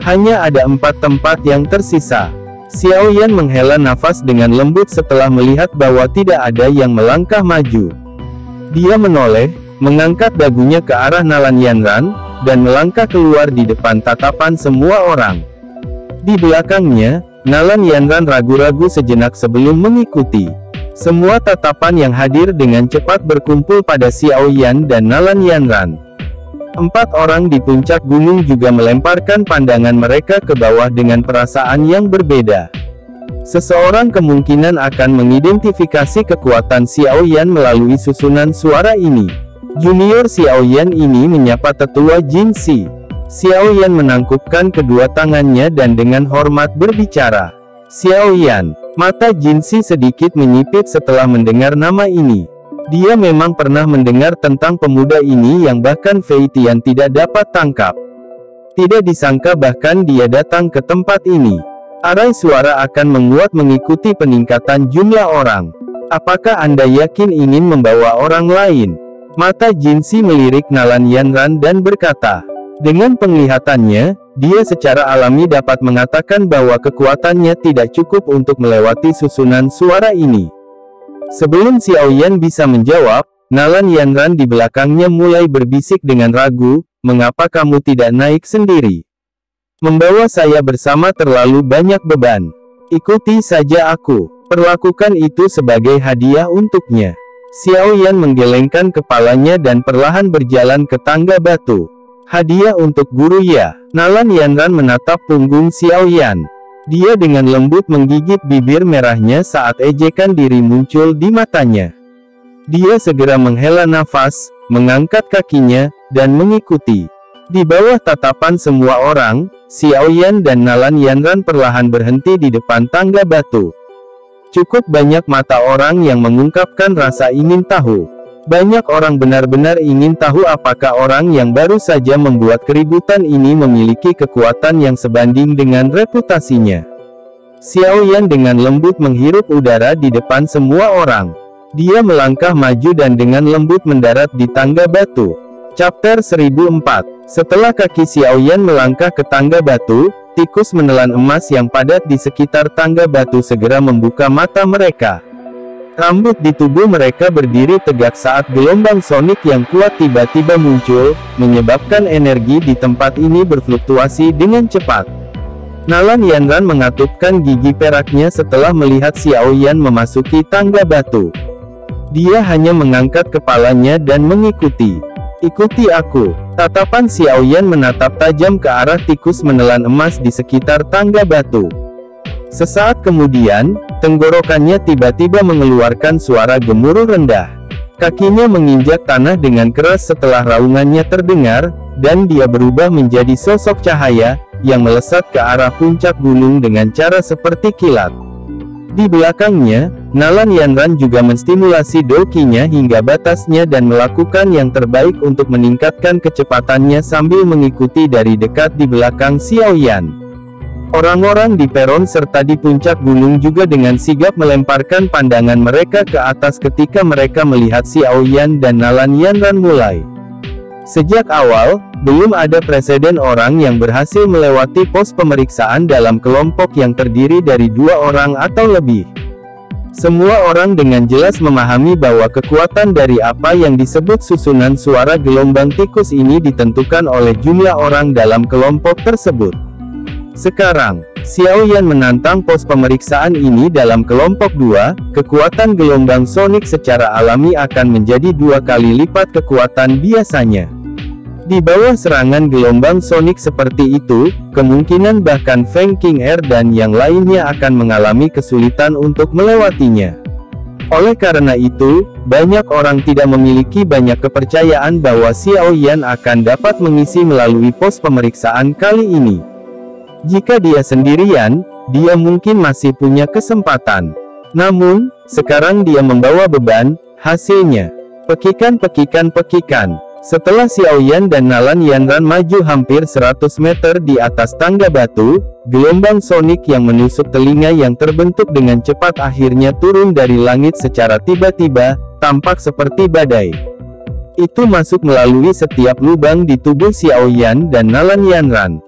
Hanya ada 4 tempat yang tersisa. Xiao Yan menghela nafas dengan lembut setelah melihat bahwa tidak ada yang melangkah maju. Dia menoleh, mengangkat dagunya ke arah Nalan Yanran, dan melangkah keluar di depan tatapan semua orang. Di belakangnya, Nalan Yanran ragu-ragu sejenak sebelum mengikuti. Semua tatapan yang hadir dengan cepat berkumpul pada Xiao Yan dan Nalan Yanran. 4 orang di puncak gunung juga melemparkan pandangan mereka ke bawah dengan perasaan yang berbeda. Seseorang kemungkinan akan mengidentifikasi kekuatan Xiao Yan melalui susunan suara ini. Junior Xiao Yan ini menyapa tetua Jin Si. Xiao Yan menangkupkan kedua tangannya dan dengan hormat berbicara. Xiao Yan. Mata Jin Si sedikit menyipit setelah mendengar nama ini. Dia memang pernah mendengar tentang pemuda ini yang bahkan Fei Tian tidak dapat tangkap. Tidak disangka bahkan dia datang ke tempat ini. Arai suara akan menguat mengikuti peningkatan jumlah orang. Apakah Anda yakin ingin membawa orang lain? Mata Jin Si melirik Nalan Yanran dan berkata. Dengan penglihatannya, dia secara alami dapat mengatakan bahwa kekuatannya tidak cukup untuk melewati susunan suara ini. Sebelum Xiao Yan bisa menjawab, Nalan Yanran di belakangnya mulai berbisik dengan ragu, "Mengapa kamu tidak naik sendiri? Membawa saya bersama terlalu banyak beban. Ikuti saja aku. Perlakukan itu sebagai hadiah untuknya." Xiao Yan menggelengkan kepalanya dan perlahan berjalan ke tangga batu. "Hadiah untuk guru ya?" Nalan Yanran menatap punggung Xiao Yan. Dia dengan lembut menggigit bibir merahnya saat ejekan diri muncul di matanya. Dia segera menghela nafas, mengangkat kakinya, dan mengikuti. Di bawah tatapan semua orang, Xiao Yan dan Nalan Yanran perlahan berhenti di depan tangga batu. Cukup banyak mata orang yang mengungkapkan rasa ingin tahu. Banyak orang benar-benar ingin tahu apakah orang yang baru saja membuat keributan ini memiliki kekuatan yang sebanding dengan reputasinya. Xiao Yan dengan lembut menghirup udara di depan semua orang. Dia melangkah maju dan dengan lembut mendarat di tangga batu. Chapter 1004. Setelah kaki Xiao Yan melangkah ke tangga batu, tikus menelan emas yang padat di sekitar tangga batu segera membuka mata mereka. Rambut di tubuh mereka berdiri tegak saat gelombang sonik yang kuat tiba-tiba muncul, menyebabkan energi di tempat ini berfluktuasi dengan cepat. Nalan Yanran mengatupkan gigi peraknya setelah melihat Xiao Yan memasuki tangga batu. Dia hanya mengangkat kepalanya dan mengikuti. "Ikuti aku." Tatapan Xiao Yan menatap tajam ke arah tikus menelan emas di sekitar tangga batu. Sesaat kemudian, tenggorokannya tiba-tiba mengeluarkan suara gemuruh rendah. Kakinya menginjak tanah dengan keras setelah raungannya terdengar, dan dia berubah menjadi sosok cahaya, yang melesat ke arah puncak gunung dengan cara seperti kilat. Di belakangnya, Nalan Yanran juga menstimulasi dokinya hingga batasnya dan melakukan yang terbaik untuk meningkatkan kecepatannya sambil mengikuti dari dekat di belakang Xiao Yan. Orang-orang di peron serta di puncak gunung juga dengan sigap melemparkan pandangan mereka ke atas ketika mereka melihat Xiao Yan dan Nalan Yanran mulai. Sejak awal, belum ada preseden orang yang berhasil melewati pos pemeriksaan dalam kelompok yang terdiri dari 2 orang atau lebih. Semua orang dengan jelas memahami bahwa kekuatan dari apa yang disebut susunan suara gelombang tikus ini ditentukan oleh jumlah orang dalam kelompok tersebut. Sekarang, Xiao Yan menantang pos pemeriksaan ini dalam kelompok 2, kekuatan gelombang sonik secara alami akan menjadi 2 kali lipat kekuatan biasanya. Di bawah serangan gelombang sonik seperti itu, kemungkinan bahkan Feng Qing'er dan yang lainnya akan mengalami kesulitan untuk melewatinya. Oleh karena itu, banyak orang tidak memiliki banyak kepercayaan bahwa Xiao Yan akan dapat mengisi melalui pos pemeriksaan kali ini. Jika dia sendirian, dia mungkin masih punya kesempatan. Namun, sekarang dia membawa beban, hasilnya. Pekikan. Setelah Xiao Yan dan Nalan Yanran maju hampir 100 meter di atas tangga batu, gelombang sonik yang menusuk telinga yang terbentuk dengan cepat akhirnya turun dari langit secara tiba-tiba, tampak seperti badai. Itu masuk melalui setiap lubang di tubuh Xiao Yan dan Nalan Yanran.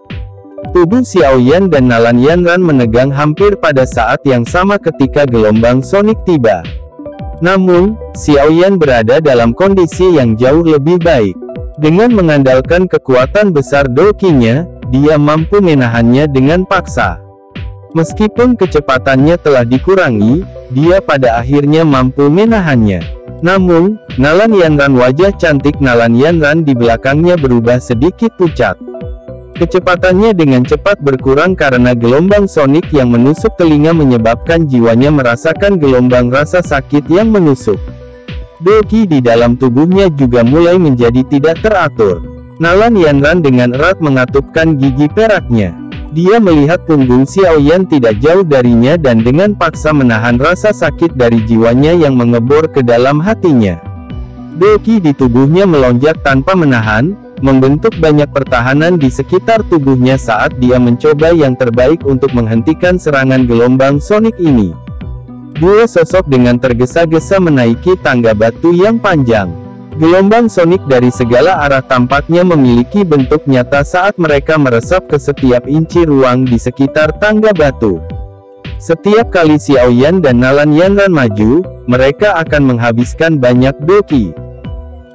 Tubuh Xiao Yan dan Nalan Yanran menegang hampir pada saat yang sama ketika gelombang sonik tiba. Namun, Xiao Yan berada dalam kondisi yang jauh lebih baik. Dengan mengandalkan kekuatan besar dokinya, dia mampu menahannya dengan paksa. Meskipun kecepatannya telah dikurangi, dia pada akhirnya mampu menahannya. Namun, Nalan Yanran, wajah cantik Nalan Yanran di belakangnya berubah sedikit pucat. Kecepatannya dengan cepat berkurang karena gelombang sonik yang menusuk telinga menyebabkan jiwanya merasakan gelombang rasa sakit yang menusuk. Doki di dalam tubuhnya juga mulai menjadi tidak teratur. Nalan Yanran dengan erat mengatupkan gigi peraknya. Dia melihat punggung Xiao Yan tidak jauh darinya dan dengan paksa menahan rasa sakit dari jiwanya yang mengebor ke dalam hatinya. Doki di tubuhnya melonjak tanpa menahan, membentuk banyak pertahanan di sekitar tubuhnya saat dia mencoba yang terbaik untuk menghentikan serangan gelombang sonik ini. Dua sosok dengan tergesa-gesa menaiki tangga batu yang panjang. Gelombang sonik dari segala arah tampaknya memiliki bentuk nyata saat mereka meresap ke setiap inci ruang di sekitar tangga batu. Setiap kali Xiao Yan dan Nalan Yanran maju, mereka akan menghabiskan banyak doki.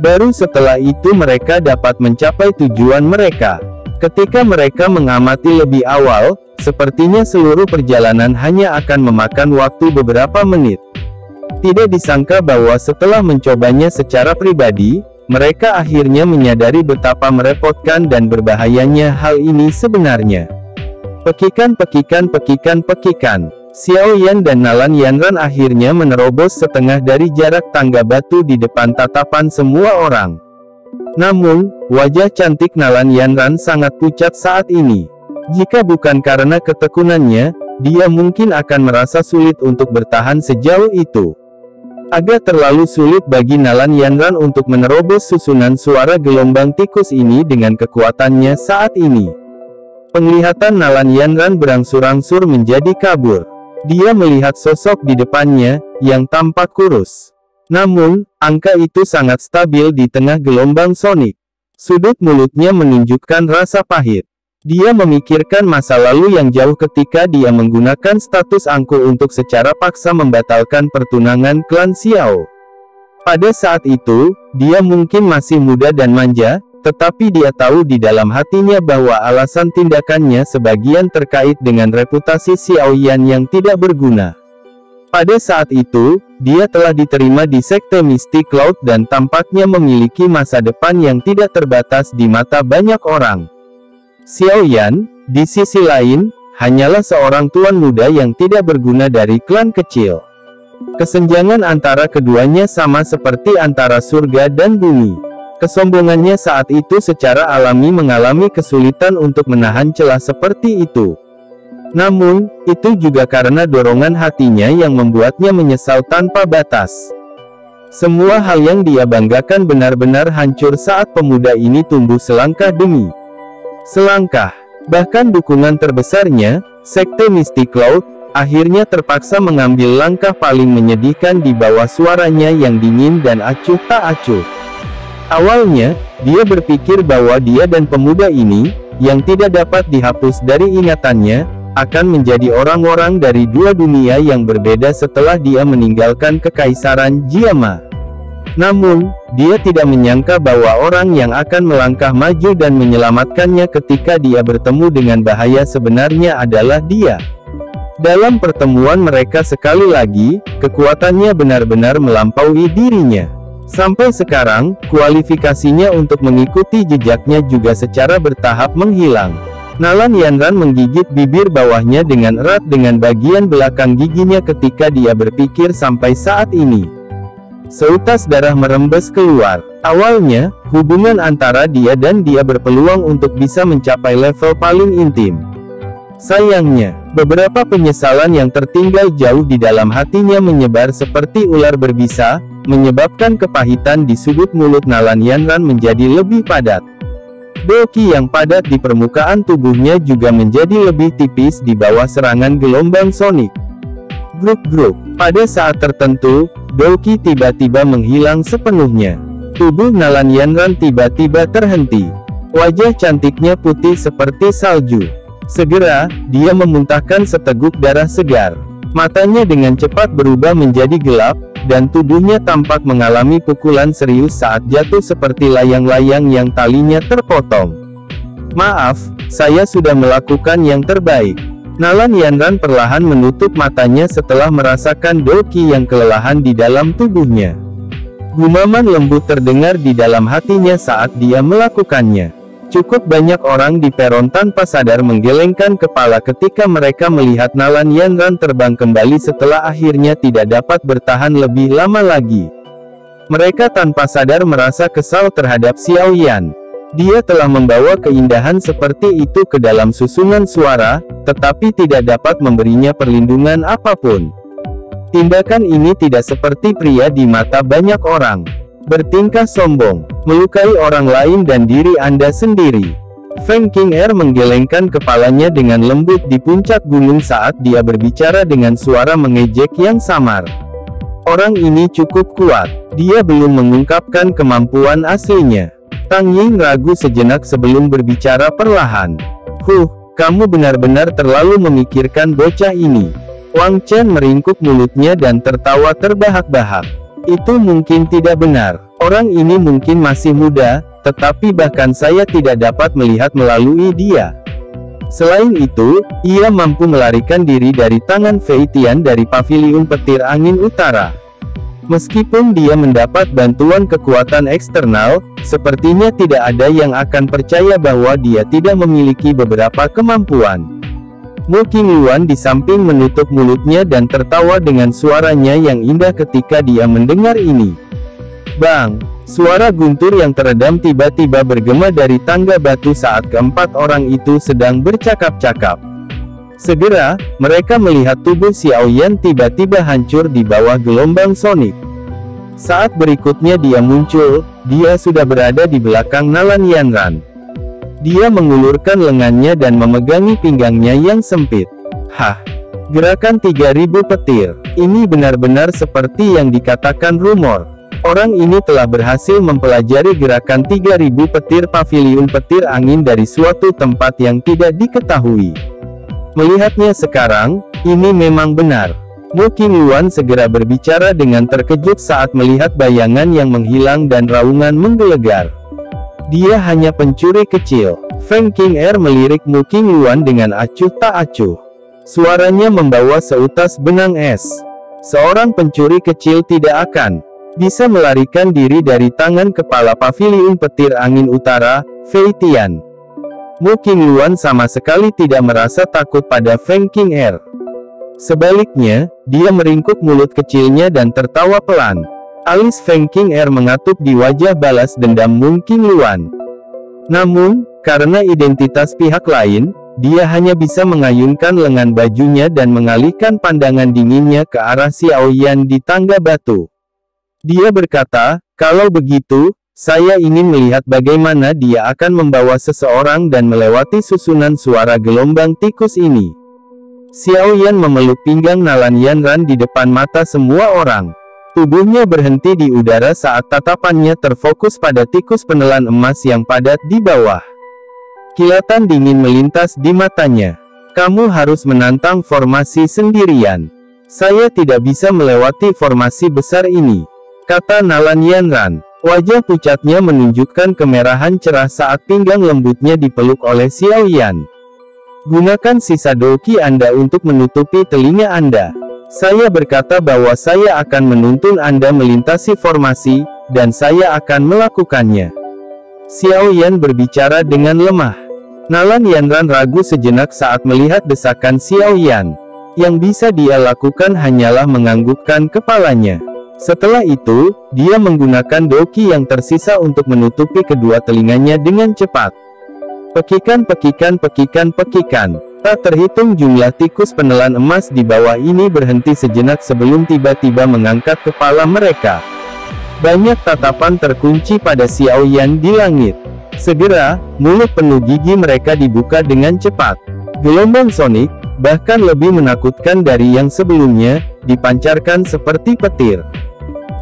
Baru setelah itu mereka dapat mencapai tujuan mereka. Ketika mereka mengamati lebih awal, sepertinya seluruh perjalanan hanya akan memakan waktu beberapa menit. Tidak disangka bahwa setelah mencobanya secara pribadi, mereka akhirnya menyadari betapa merepotkan dan berbahayanya hal ini sebenarnya. Pekikan. Xiao Yan dan Nalan Yanran akhirnya menerobos setengah dari jarak tangga batu di depan tatapan semua orang. Namun, wajah cantik Nalan Yanran sangat pucat saat ini. Jika bukan karena ketekunannya, dia mungkin akan merasa sulit untuk bertahan sejauh itu. Agak terlalu sulit bagi Nalan Yanran untuk menerobos susunan suara gelombang tikus ini dengan kekuatannya saat ini. Penglihatan Nalan Yanran berangsur-angsur menjadi kabur. Dia melihat sosok di depannya, yang tampak kurus. Namun, angka itu sangat stabil di tengah gelombang sonik. Sudut mulutnya menunjukkan rasa pahit. Dia memikirkan masa lalu yang jauh ketika dia menggunakan status angkuh untuk secara paksa membatalkan pertunangan klan Xiao. Pada saat itu, dia mungkin masih muda dan manja, tetapi dia tahu di dalam hatinya bahwa alasan tindakannya sebagian terkait dengan reputasi Xiao Yan yang tidak berguna. Pada saat itu, dia telah diterima di Sekte Mystic Cloud dan tampaknya memiliki masa depan yang tidak terbatas di mata banyak orang. Xiao Yan, di sisi lain, hanyalah seorang tuan muda yang tidak berguna dari klan kecil. Kesenjangan antara keduanya sama seperti antara surga dan bumi. Kesombongannya saat itu secara alami mengalami kesulitan untuk menahan celah seperti itu. Namun, itu juga karena dorongan hatinya yang membuatnya menyesal tanpa batas. Semua hal yang dia banggakan benar-benar hancur saat pemuda ini tumbuh selangkah demi selangkah. Bahkan dukungan terbesarnya, Sekte Mystic Cloud, akhirnya terpaksa mengambil langkah paling menyedihkan di bawah suaranya yang dingin dan acuh tak acuh. Awalnya, dia berpikir bahwa dia dan pemuda ini, yang tidak dapat dihapus dari ingatannya, akan menjadi orang-orang dari dua dunia yang berbeda setelah dia meninggalkan Kekaisaran Jiama. Namun, dia tidak menyangka bahwa orang yang akan melangkah maju dan menyelamatkannya ketika dia bertemu dengan bahaya sebenarnya adalah dia. Dalam pertemuan mereka sekali lagi, kekuatannya benar-benar melampaui dirinya. Sampai sekarang, kualifikasinya untuk mengikuti jejaknya juga secara bertahap menghilang. Nalan Yanran menggigit bibir bawahnya dengan erat dengan bagian belakang giginya ketika dia berpikir sampai saat ini. Seutas darah merembes keluar. Awalnya, hubungan antara dia dan dia berpeluang untuk bisa mencapai level paling intim. Sayangnya, beberapa penyesalan yang tertinggal jauh di dalam hatinya menyebar seperti ular berbisa, menyebabkan kepahitan di sudut mulut Nalan Yanran menjadi lebih padat. Doki yang padat di permukaan tubuhnya juga menjadi lebih tipis di bawah serangan gelombang sonik. Grup-grup. Pada saat tertentu, Doki tiba-tiba menghilang sepenuhnya. Tubuh Nalan Yanran tiba-tiba terhenti. Wajah cantiknya putih seperti salju. Segera, dia memuntahkan seteguk darah segar. Matanya dengan cepat berubah menjadi gelap, dan tubuhnya tampak mengalami pukulan serius saat jatuh seperti layang-layang yang talinya terpotong. Maaf, saya sudah melakukan yang terbaik. Nalan Yanran perlahan menutup matanya setelah merasakan Doki yang kelelahan di dalam tubuhnya. Gumaman lembut terdengar di dalam hatinya saat dia melakukannya. Cukup banyak orang di peron tanpa sadar menggelengkan kepala ketika mereka melihat Nalan Yanran terbang kembali setelah akhirnya tidak dapat bertahan lebih lama lagi. Mereka tanpa sadar merasa kesal terhadap Xiao Yan. Dia telah membawa keindahan seperti itu ke dalam susunan suara, tetapi tidak dapat memberinya perlindungan apapun. Tindakan ini tidak seperti pria di mata banyak orang. Bertingkah sombong, melukai orang lain dan diri Anda sendiri. Feng Qing'er menggelengkan kepalanya dengan lembut di puncak gunung saat dia berbicara dengan suara mengejek yang samar. Orang ini cukup kuat, dia belum mengungkapkan kemampuan aslinya. Tang Ying ragu sejenak sebelum berbicara perlahan. Kamu benar-benar terlalu memikirkan bocah ini. Wang Chen meringkuk mulutnya dan tertawa terbahak-bahak. Itu mungkin tidak benar. Orang ini mungkin masih muda, tetapi bahkan saya tidak dapat melihat melalui dia. Selain itu, ia mampu melarikan diri dari tangan Fei Tian dari paviliun petir angin utara. Meskipun dia mendapat bantuan kekuatan eksternal, sepertinya tidak ada yang akan percaya bahwa dia tidak memiliki beberapa kemampuan. Mu Qingluan di samping menutup mulutnya dan tertawa dengan suaranya yang indah ketika dia mendengar ini. Bang! Suara guntur yang teredam tiba-tiba bergema dari tangga batu saat keempat orang itu sedang bercakap-cakap. Segera, mereka melihat tubuh Xiao Yan tiba-tiba hancur di bawah gelombang sonik. Saat berikutnya dia muncul, dia sudah berada di belakang Nalan Yanran. Dia mengulurkan lengannya dan memegangi pinggangnya yang sempit. Gerakan 3000 petir. Ini benar-benar seperti yang dikatakan rumor. Orang ini telah berhasil mempelajari gerakan 3000 petir paviliun petir angin dari suatu tempat yang tidak diketahui. Melihatnya sekarang, ini memang benar. Mu Qingluan segera berbicara dengan terkejut saat melihat bayangan yang menghilang dan raungan menggelegar. Dia hanya pencuri kecil. Feng Qing'er melirik Mu Qingluan dengan acuh tak acuh. Suaranya membawa seutas benang es. Seorang pencuri kecil tidak akan bisa melarikan diri dari tangan kepala paviliun petir angin utara, Fei Tian. Mu Qingluan sama sekali tidak merasa takut pada Feng Qing'er. Sebaliknya, dia meringkuk mulut kecilnya dan tertawa pelan. Alis Feng Qing'er mengatup di wajah balas dendam Mu Qingluan. Namun, karena identitas pihak lain, dia hanya bisa mengayunkan lengan bajunya dan mengalihkan pandangan dinginnya ke arah Xiao Yan di tangga batu. Dia berkata, kalau begitu, saya ingin melihat bagaimana dia akan membawa seseorang dan melewati susunan suara gelombang tikus ini. Xiao Yan memeluk pinggang Nalan Yanran di depan mata semua orang. Tubuhnya berhenti di udara saat tatapannya terfokus pada tikus penelan emas yang padat di bawah. Kilatan dingin melintas di matanya. Kamu harus menantang formasi sendirian. Saya tidak bisa melewati formasi besar ini, kata Nalan Yanran. Wajah pucatnya menunjukkan kemerahan cerah saat pinggang lembutnya dipeluk oleh Xiao Yan. Gunakan sisa doki Anda untuk menutupi telinga Anda. Saya berkata bahwa saya akan menuntun Anda melintasi formasi, dan saya akan melakukannya. Xiao Yan berbicara dengan lemah. Nalan Yanran ragu sejenak saat melihat desakan Xiao Yan. Yang bisa dia lakukan hanyalah menganggukkan kepalanya. Setelah itu, dia menggunakan doki yang tersisa untuk menutupi kedua telinganya dengan cepat. Pekikan. Tak terhitung jumlah tikus penelan emas di bawah ini berhenti sejenak sebelum tiba-tiba mengangkat kepala mereka. Banyak tatapan terkunci pada Xiao Yan di langit. Segera, mulut penuh gigi mereka dibuka dengan cepat. Gelombang sonik, bahkan lebih menakutkan dari yang sebelumnya, dipancarkan seperti petir.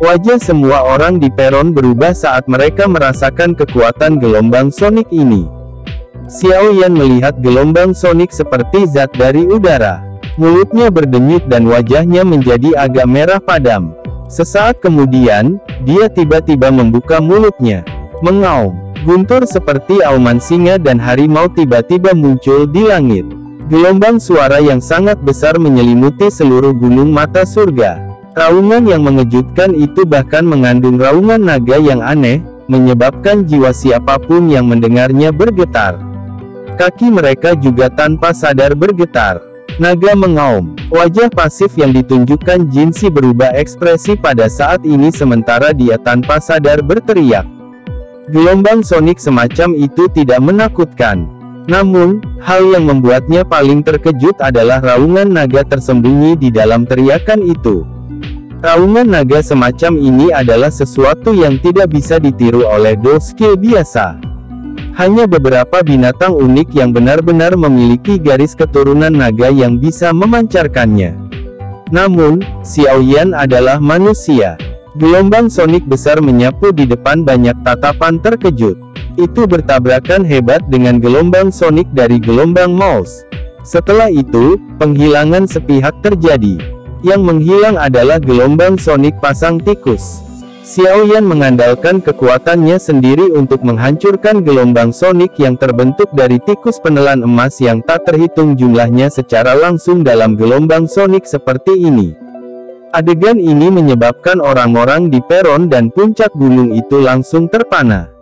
Wajah semua orang di peron berubah saat mereka merasakan kekuatan gelombang sonik ini. Xiao Yan melihat gelombang sonik seperti zat dari udara. Mulutnya berdenyut dan wajahnya menjadi agak merah padam. Sesaat kemudian, dia tiba-tiba membuka mulutnya. Mengaum. Guntur seperti auman singa dan harimau tiba-tiba muncul di langit. Gelombang suara yang sangat besar menyelimuti seluruh gunung mata surga. Raungan yang mengejutkan itu bahkan mengandung raungan naga yang aneh, menyebabkan jiwa siapapun yang mendengarnya bergetar. Kaki mereka juga tanpa sadar bergetar. Naga mengaum. Wajah pasif yang ditunjukkan Jinsi berubah ekspresi pada saat ini sementara dia tanpa sadar berteriak. Gelombang sonik semacam itu tidak menakutkan. Namun, hal yang membuatnya paling terkejut adalah raungan naga tersembunyi di dalam teriakan itu. Raungan naga semacam ini adalah sesuatu yang tidak bisa ditiru oleh skill biasa. Hanya beberapa binatang unik yang benar-benar memiliki garis keturunan naga yang bisa memancarkannya. Namun, Xiao Yan adalah manusia. Gelombang sonik besar menyapu di depan banyak tatapan terkejut. Itu bertabrakan hebat dengan gelombang sonik dari gelombang mouse. Setelah itu, penghilangan sepihak terjadi. Yang menghilang adalah gelombang sonik pasang tikus. Xiao Yan mengandalkan kekuatannya sendiri untuk menghancurkan gelombang sonik yang terbentuk dari tikus penelan emas yang tak terhitung jumlahnya secara langsung dalam gelombang sonik seperti ini. Adegan ini menyebabkan orang-orang di peron dan puncak gunung itu langsung terpana.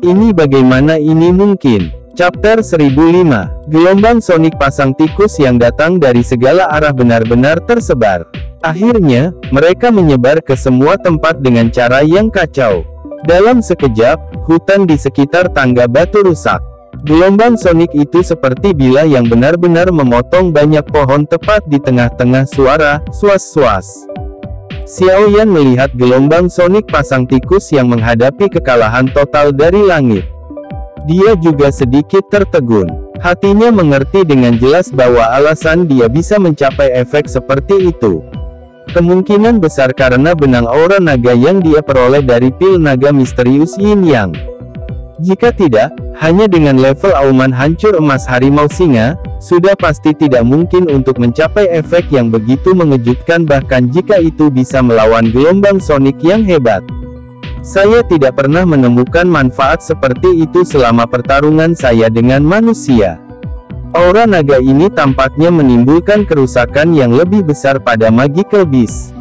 Ini bagaimana ini mungkin? Chapter 1005. Gelombang sonik pasang tikus yang datang dari segala arah benar-benar tersebar. Akhirnya, mereka menyebar ke semua tempat dengan cara yang kacau. Dalam sekejap, hutan di sekitar tangga batu rusak. Gelombang sonik itu seperti bilah yang benar-benar memotong banyak pohon tepat di tengah-tengah suara suas-suas. Xiao Yan melihat gelombang sonik pasang tikus yang menghadapi kekalahan total dari langit. Dia juga sedikit tertegun. Hatinya mengerti dengan jelas bahwa alasan dia bisa mencapai efek seperti itu. Kemungkinan besar karena benang aura naga yang dia peroleh dari pil naga misterius Yin Yang. Jika tidak, hanya dengan level auman hancur emas harimau singa, sudah pasti tidak mungkin untuk mencapai efek yang begitu mengejutkan bahkan jika itu bisa melawan gelombang sonik yang hebat. Saya tidak pernah menemukan manfaat seperti itu selama pertarungan saya dengan manusia. Aura naga ini tampaknya menimbulkan kerusakan yang lebih besar pada Magical Beast.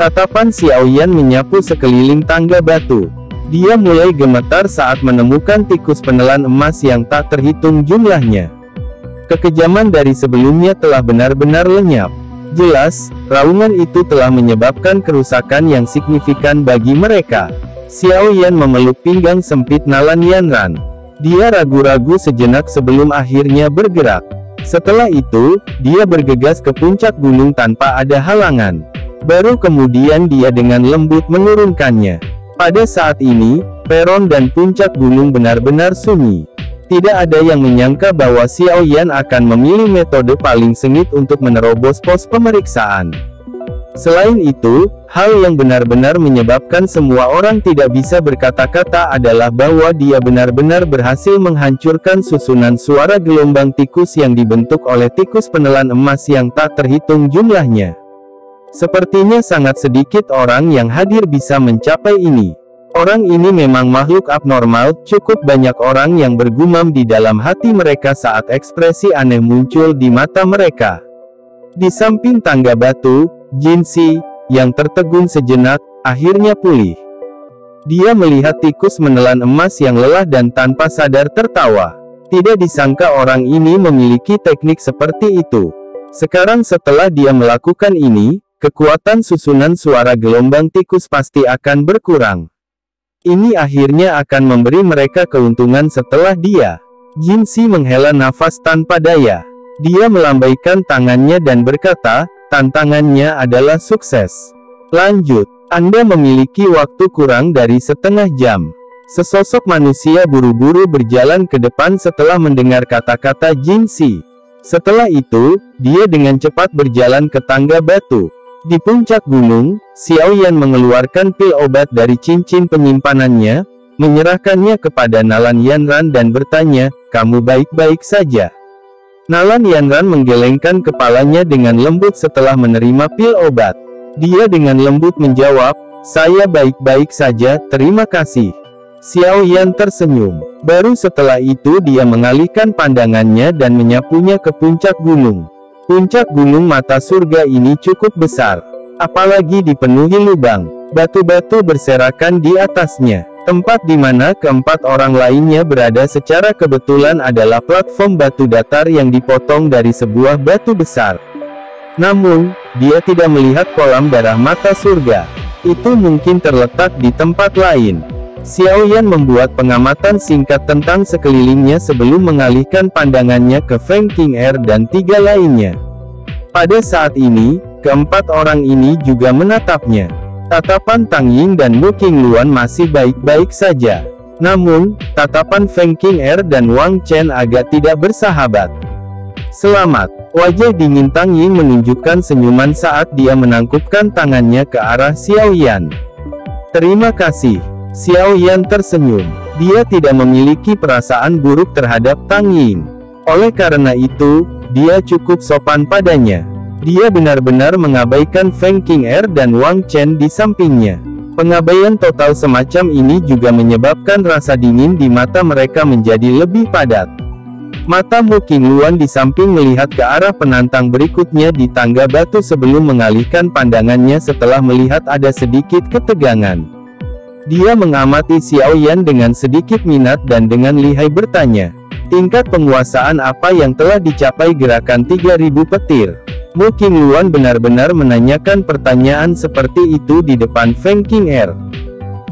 Tatapan Xiao Yan menyapu sekeliling tangga batu. Dia mulai gemetar saat menemukan tikus penelan emas yang tak terhitung jumlahnya. Kekejaman dari sebelumnya telah benar-benar lenyap. Jelas, raungan itu telah menyebabkan kerusakan yang signifikan bagi mereka. Xiao Yan memeluk pinggang sempit Nalan Yanran. Dia ragu-ragu sejenak sebelum akhirnya bergerak. Setelah itu, dia bergegas ke puncak gunung tanpa ada halangan. Baru kemudian dia dengan lembut menurunkannya. Pada saat ini, peron dan puncak gunung benar-benar sunyi. Tidak ada yang menyangka bahwa Xiao Yan akan memilih metode paling sengit untuk menerobos pos pemeriksaan. Selain itu, hal yang benar-benar menyebabkan semua orang tidak bisa berkata-kata adalah bahwa dia benar-benar berhasil menghancurkan susunan suara gelombang tikus yang dibentuk oleh tikus penelan emas yang tak terhitung jumlahnya. Sepertinya sangat sedikit orang yang hadir bisa mencapai ini. Orang ini memang makhluk abnormal, cukup banyak orang yang bergumam di dalam hati mereka saat ekspresi aneh muncul di mata mereka. Di samping tangga batu, Jinsi, yang tertegun sejenak, akhirnya pulih. Dia melihat tikus menelan emas yang lelah dan tanpa sadar tertawa. Tidak disangka orang ini memiliki teknik seperti itu. Sekarang setelah dia melakukan ini, kekuatan susunan suara gelombang tikus pasti akan berkurang. Ini akhirnya akan memberi mereka keuntungan setelah dia. Jin Si menghela nafas tanpa daya. Dia melambaikan tangannya dan berkata, tantangannya adalah sukses. Lanjut, Anda memiliki waktu kurang dari setengah jam. Sesosok manusia buru-buru berjalan ke depan setelah mendengar kata-kata Jin Si. Setelah itu, dia dengan cepat berjalan ke tangga batu. Di puncak gunung, Xiao Yan mengeluarkan pil obat dari cincin penyimpanannya, menyerahkannya kepada Nalan Yanran dan bertanya, "Kamu baik-baik saja?" Nalan Yanran menggelengkan kepalanya dengan lembut setelah menerima pil obat. Dia dengan lembut menjawab, "Saya baik-baik saja, terima kasih." Xiao Yan tersenyum. Baru setelah itu dia mengalihkan pandangannya dan menyapunya ke puncak gunung. Puncak gunung mata surga ini cukup besar. Apalagi dipenuhi lubang. Batu-batu berserakan di atasnya. Tempat di mana keempat orang lainnya berada secara kebetulan adalah platform batu datar yang dipotong dari sebuah batu besar. Namun, dia tidak melihat kolam darah mata surga. Itu mungkin terletak di tempat lain. Xiao Yan membuat pengamatan singkat tentang sekelilingnya sebelum mengalihkan pandangannya ke Feng Qing'er dan tiga lainnya. Pada saat ini, keempat orang ini juga menatapnya. Tatapan Tang Ying dan Mu Qingluan masih baik-baik saja. Namun, tatapan Feng Qing'er dan Wang Chen agak tidak bersahabat. "Selamat." Wajah dingin Tang Ying menunjukkan senyuman saat dia menangkupkan tangannya ke arah Xiao Yan. "Terima kasih." Xiao Yan tersenyum. Dia tidak memiliki perasaan buruk terhadap Tang Ying. Oleh karena itu, dia cukup sopan padanya. Dia benar-benar mengabaikan Feng Qing'er dan Wang Chen di sampingnya. Pengabaian total semacam ini juga menyebabkan rasa dingin di mata mereka menjadi lebih padat. Mata Mu Qingluan di samping melihat ke arah penantang berikutnya di tangga batu sebelum mengalihkan pandangannya setelah melihat ada sedikit ketegangan. Dia mengamati Xiao Yan dengan sedikit minat dan dengan lihai bertanya, "Tingkat penguasaan apa yang telah dicapai gerakan 3000 petir?" Mu Qingluan benar-benar menanyakan pertanyaan seperti itu di depan Feng Qing'er.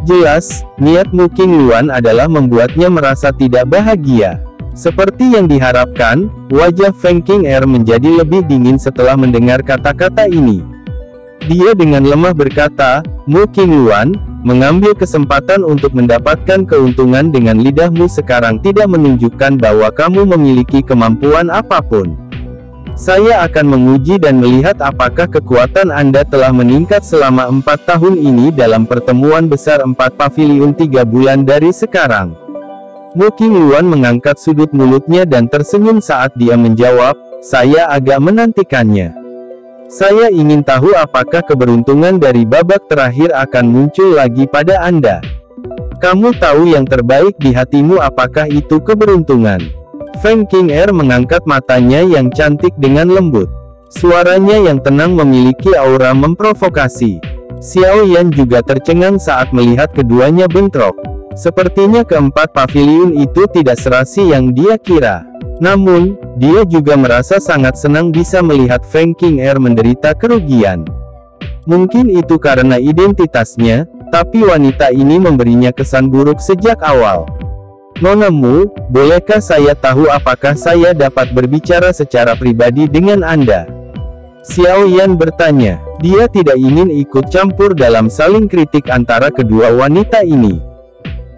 Jelas, niat Mu Qingluan adalah membuatnya merasa tidak bahagia. Seperti yang diharapkan, wajah Feng Qing'er menjadi lebih dingin setelah mendengar kata-kata ini. Dia dengan lemah berkata, "Mu Qingluan, mengambil kesempatan untuk mendapatkan keuntungan dengan lidahmu sekarang tidak menunjukkan bahwa kamu memiliki kemampuan apapun. Saya akan menguji dan melihat apakah kekuatan Anda telah meningkat selama 4 tahun ini dalam pertemuan besar 4 paviliun 3 bulan dari sekarang." Mu Qingluan mengangkat sudut mulutnya dan tersenyum saat dia menjawab, "Saya agak menantikannya. Saya ingin tahu apakah keberuntungan dari babak terakhir akan muncul lagi pada Anda. Kamu tahu yang terbaik di hatimu, apakah itu keberuntungan?" Feng Qing'er mengangkat matanya yang cantik dengan lembut. Suaranya yang tenang memiliki aura memprovokasi. Xiao Yan juga tercengang saat melihat keduanya bentrok. Sepertinya keempat paviliun itu tidak serasi yang dia kira. Namun, dia juga merasa sangat senang bisa melihat Feng Qing'er menderita kerugian. Mungkin itu karena identitasnya, tapi wanita ini memberinya kesan buruk sejak awal. "Nona Mu, bolehkah saya tahu apakah saya dapat berbicara secara pribadi dengan Anda?" Xiao Yan bertanya. Dia tidak ingin ikut campur dalam saling kritik antara kedua wanita ini.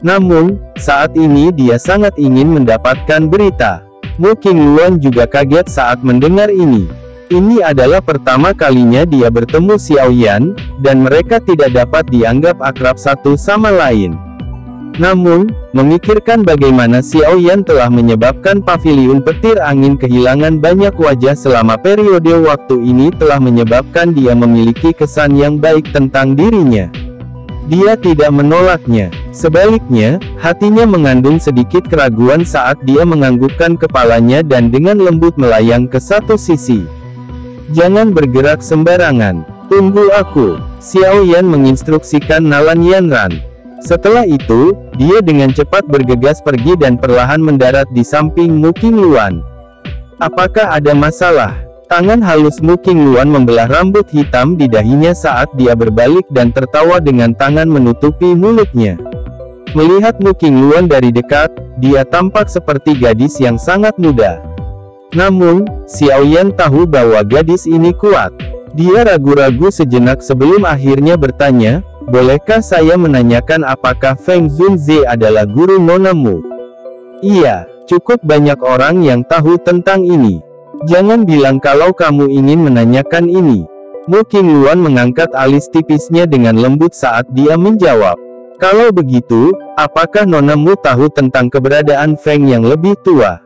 Namun, saat ini dia sangat ingin mendapatkan berita. Mu Qingluan juga kaget saat mendengar ini. Ini adalah pertama kalinya dia bertemu Xiao Yan, dan mereka tidak dapat dianggap akrab satu sama lain. Namun, memikirkan bagaimana Xiao Yan telah menyebabkan paviliun petir angin kehilangan banyak wajah selama periode waktu ini telah menyebabkan dia memiliki kesan yang baik tentang dirinya. Dia tidak menolaknya. Sebaliknya, hatinya mengandung sedikit keraguan saat dia menganggukkan kepalanya dan dengan lembut melayang ke satu sisi. "Jangan bergerak sembarangan. Tunggu aku." Xiao Yan menginstruksikan Nalan Yanran. Setelah itu, dia dengan cepat bergegas pergi dan perlahan mendarat di samping Mu Qingluan. Apakah ada masalah? Tangan halus Mu Qingluan membelah rambut hitam di dahinya saat dia berbalik dan tertawa dengan tangan menutupi mulutnya. Melihat Mu Qingluan dari dekat, dia tampak seperti gadis yang sangat muda. Namun, Xiaoyan tahu bahwa gadis ini kuat. Dia ragu-ragu sejenak sebelum akhirnya bertanya, "Bolehkah saya menanyakan apakah Feng Zunze adalah guru Nona Mu?" "Iya, cukup banyak orang yang tahu tentang ini. Jangan bilang kalau kamu ingin menanyakan ini." Mu Qingluan mengangkat alis tipisnya dengan lembut saat dia menjawab. "Kalau begitu, apakah Nona Mu tahu tentang keberadaan Feng yang lebih tua?"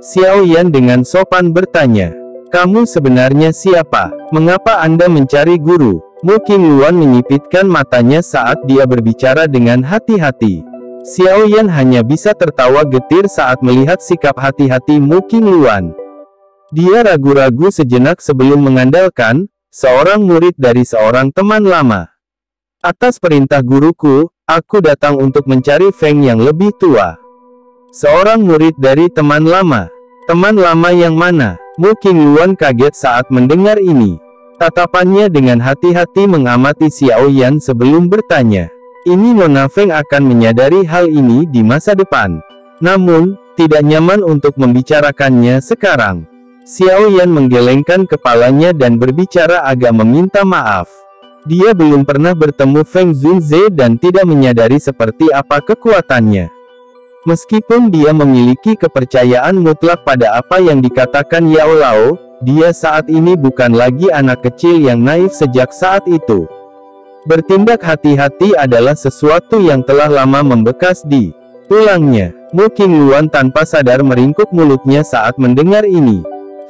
Xiaoyan dengan sopan bertanya, "Kamu sebenarnya siapa? Mengapa Anda mencari guru?" Mu Qingluan menyipitkan matanya saat dia berbicara dengan hati-hati. Xiaoyan hanya bisa tertawa getir saat melihat sikap hati-hati Mu Qingluan. Dia ragu-ragu sejenak sebelum mengandalkan, "Seorang murid dari seorang teman lama. Atas perintah guruku, aku datang untuk mencari Feng yang lebih tua." "Seorang murid dari teman lama? Teman lama yang mana?" Mu Qingluan kaget saat mendengar ini. Tatapannya dengan hati-hati mengamati Xiaoyan sebelum bertanya. Ini Nona Feng akan menyadari hal ini di masa depan. Namun, tidak nyaman untuk membicarakannya sekarang. Xiaoyan menggelengkan kepalanya dan berbicara agak meminta maaf. Dia belum pernah bertemu Feng Zunze dan tidak menyadari seperti apa kekuatannya. Meskipun dia memiliki kepercayaan mutlak pada apa yang dikatakan Yao Lao, dia saat ini bukan lagi anak kecil yang naif sejak saat itu. Bertindak hati-hati adalah sesuatu yang telah lama membekas di tulangnya. Mu Qingluan tanpa sadar meringkuk mulutnya saat mendengar ini.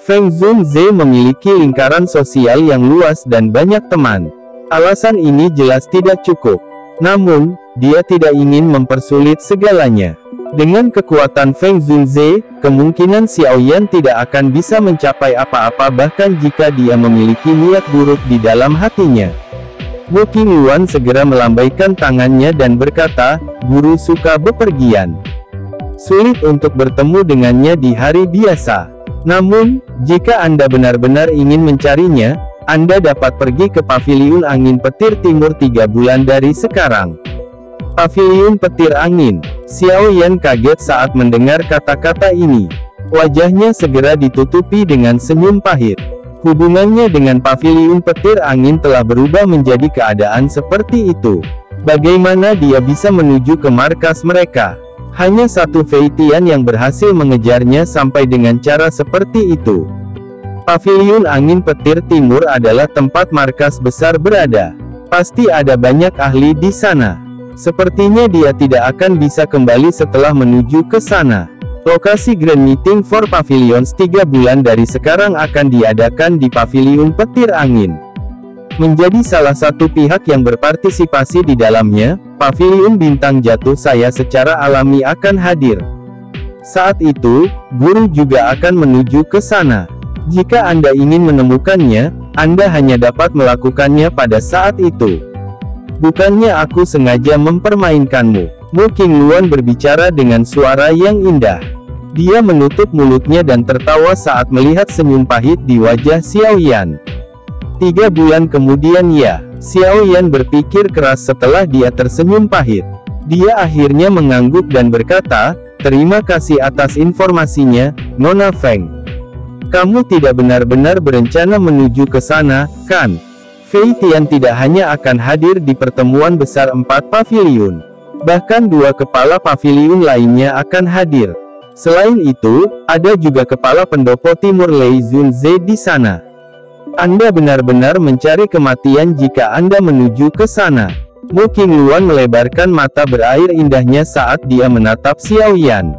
Feng Zunze memiliki lingkaran sosial yang luas dan banyak teman. Alasan ini jelas tidak cukup. Namun, dia tidak ingin mempersulit segalanya. Dengan kekuatan Feng Zunze, kemungkinan Xiaoyan tidak akan bisa mencapai apa-apa bahkan jika dia memiliki niat buruk di dalam hatinya. Mu Qingluan segera melambaikan tangannya dan berkata, "Guru suka bepergian. Sulit untuk bertemu dengannya di hari biasa. Namun, jika Anda benar-benar ingin mencarinya, Anda dapat pergi ke Paviliun Angin Petir Timur 3 bulan dari sekarang." Paviliun Petir Angin. Xiaoyan kaget saat mendengar kata-kata ini. Wajahnya segera ditutupi dengan senyum pahit. Hubungannya dengan Paviliun Petir Angin telah berubah menjadi keadaan seperti itu. Bagaimana dia bisa menuju ke markas mereka? Hanya satu Fei Tian yang berhasil mengejarnya sampai dengan cara seperti itu. Paviliun Angin Petir Timur adalah tempat markas besar berada. Pasti ada banyak ahli di sana. Sepertinya dia tidak akan bisa kembali setelah menuju ke sana. Lokasi Grand Meeting for Pavilions 3 bulan dari sekarang akan diadakan di Paviliun Petir Angin. Menjadi salah satu pihak yang berpartisipasi di dalamnya, Paviliun Bintang Jatuh saya secara alami akan hadir. Saat itu, guru juga akan menuju ke sana. Jika Anda ingin menemukannya, Anda hanya dapat melakukannya pada saat itu. Bukannya aku sengaja mempermainkanmu. Mu Qingluan berbicara dengan suara yang indah. Dia menutup mulutnya dan tertawa saat melihat senyum pahit di wajah Xiaoyan. 3 bulan kemudian ya, Xiaoyan berpikir keras setelah dia tersenyum pahit. Dia akhirnya mengangguk dan berkata, "Terima kasih atas informasinya, Nona Feng. Kamu tidak benar-benar berencana menuju ke sana, kan?" Fei Tian tidak hanya akan hadir di pertemuan besar 4 paviliun. Bahkan 2 kepala paviliun lainnya akan hadir. Selain itu, ada juga kepala pendopo Timur Lei Zunze di sana. Anda benar-benar mencari kematian jika Anda menuju ke sana. Mu Qingluan melebarkan mata berair indahnya saat dia menatap Xiaoyan.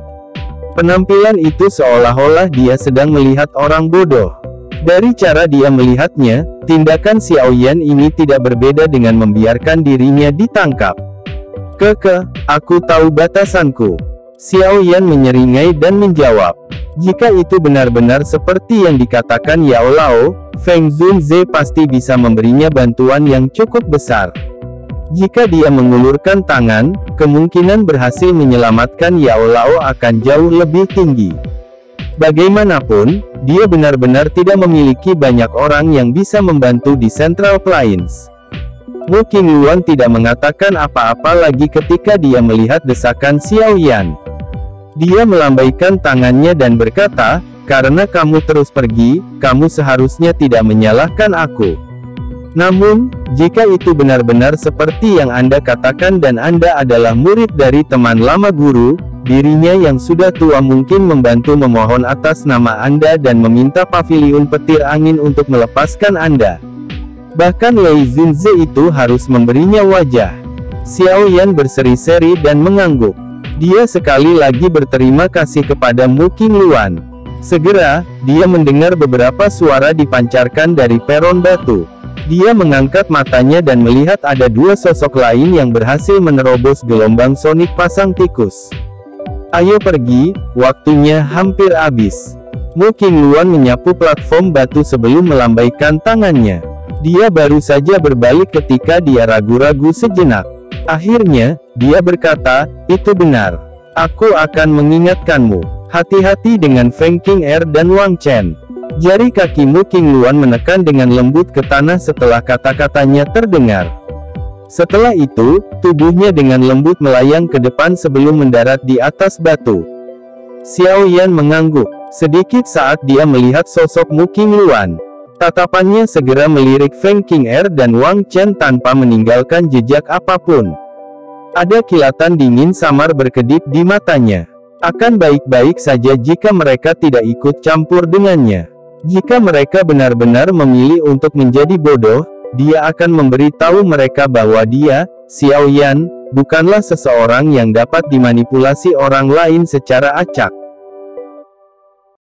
Penampilan itu seolah-olah dia sedang melihat orang bodoh. Dari cara dia melihatnya, tindakan Xiaoyan ini tidak berbeda dengan membiarkan dirinya ditangkap. Aku tahu batasanku." Xiaoyan menyeringai dan menjawab. Jika itu benar-benar seperti yang dikatakan Yao Lao, Feng Zunze pasti bisa memberinya bantuan yang cukup besar. Jika dia mengulurkan tangan, kemungkinan berhasil menyelamatkan Yao Lao akan jauh lebih tinggi. Bagaimanapun, dia benar-benar tidak memiliki banyak orang yang bisa membantu di Central Plains. Mu Qingluan tidak mengatakan apa-apa lagi ketika dia melihat desakan Xiao Yan. Dia melambaikan tangannya dan berkata, "Karena kamu terus pergi, kamu seharusnya tidak menyalahkan aku. Namun, jika itu benar-benar seperti yang Anda katakan dan Anda adalah murid dari teman lama guru, dirinya yang sudah tua mungkin membantu memohon atas nama Anda dan meminta paviliun petir angin untuk melepaskan Anda. Bahkan Lei Xinze itu harus memberinya wajah." Xiao Yan berseri-seri dan mengangguk. Dia sekali lagi berterima kasih kepada Mu Qingluan. Segera, dia mendengar beberapa suara dipancarkan dari peron batu. Dia mengangkat matanya dan melihat ada dua sosok lain yang berhasil menerobos gelombang sonik pasang tikus. "Ayo pergi, waktunya hampir habis." Mu Qingluan menyapu platform batu sebelum melambaikan tangannya. Dia baru saja berbalik ketika dia ragu-ragu sejenak. Akhirnya, dia berkata, "Itu benar. Aku akan mengingatkanmu. Hati-hati dengan Feng Qing'er dan Wang Chen." Jari kaki Mu Qingluan menekan dengan lembut ke tanah setelah kata-katanya terdengar. Setelah itu, tubuhnya dengan lembut melayang ke depan sebelum mendarat di atas batu. Xiao Yan mengangguk. Sedikit saat dia melihat sosok Mu Qingluan. Tatapannya segera melirik Feng Qing'er dan Wang Chen tanpa meninggalkan jejak apapun. Ada kilatan dingin samar berkedip di matanya. Akan baik-baik saja jika mereka tidak ikut campur dengannya. Jika mereka benar-benar memilih untuk menjadi bodoh, dia akan memberitahu mereka bahwa dia, Xiao Yan, bukanlah seseorang yang dapat dimanipulasi orang lain secara acak.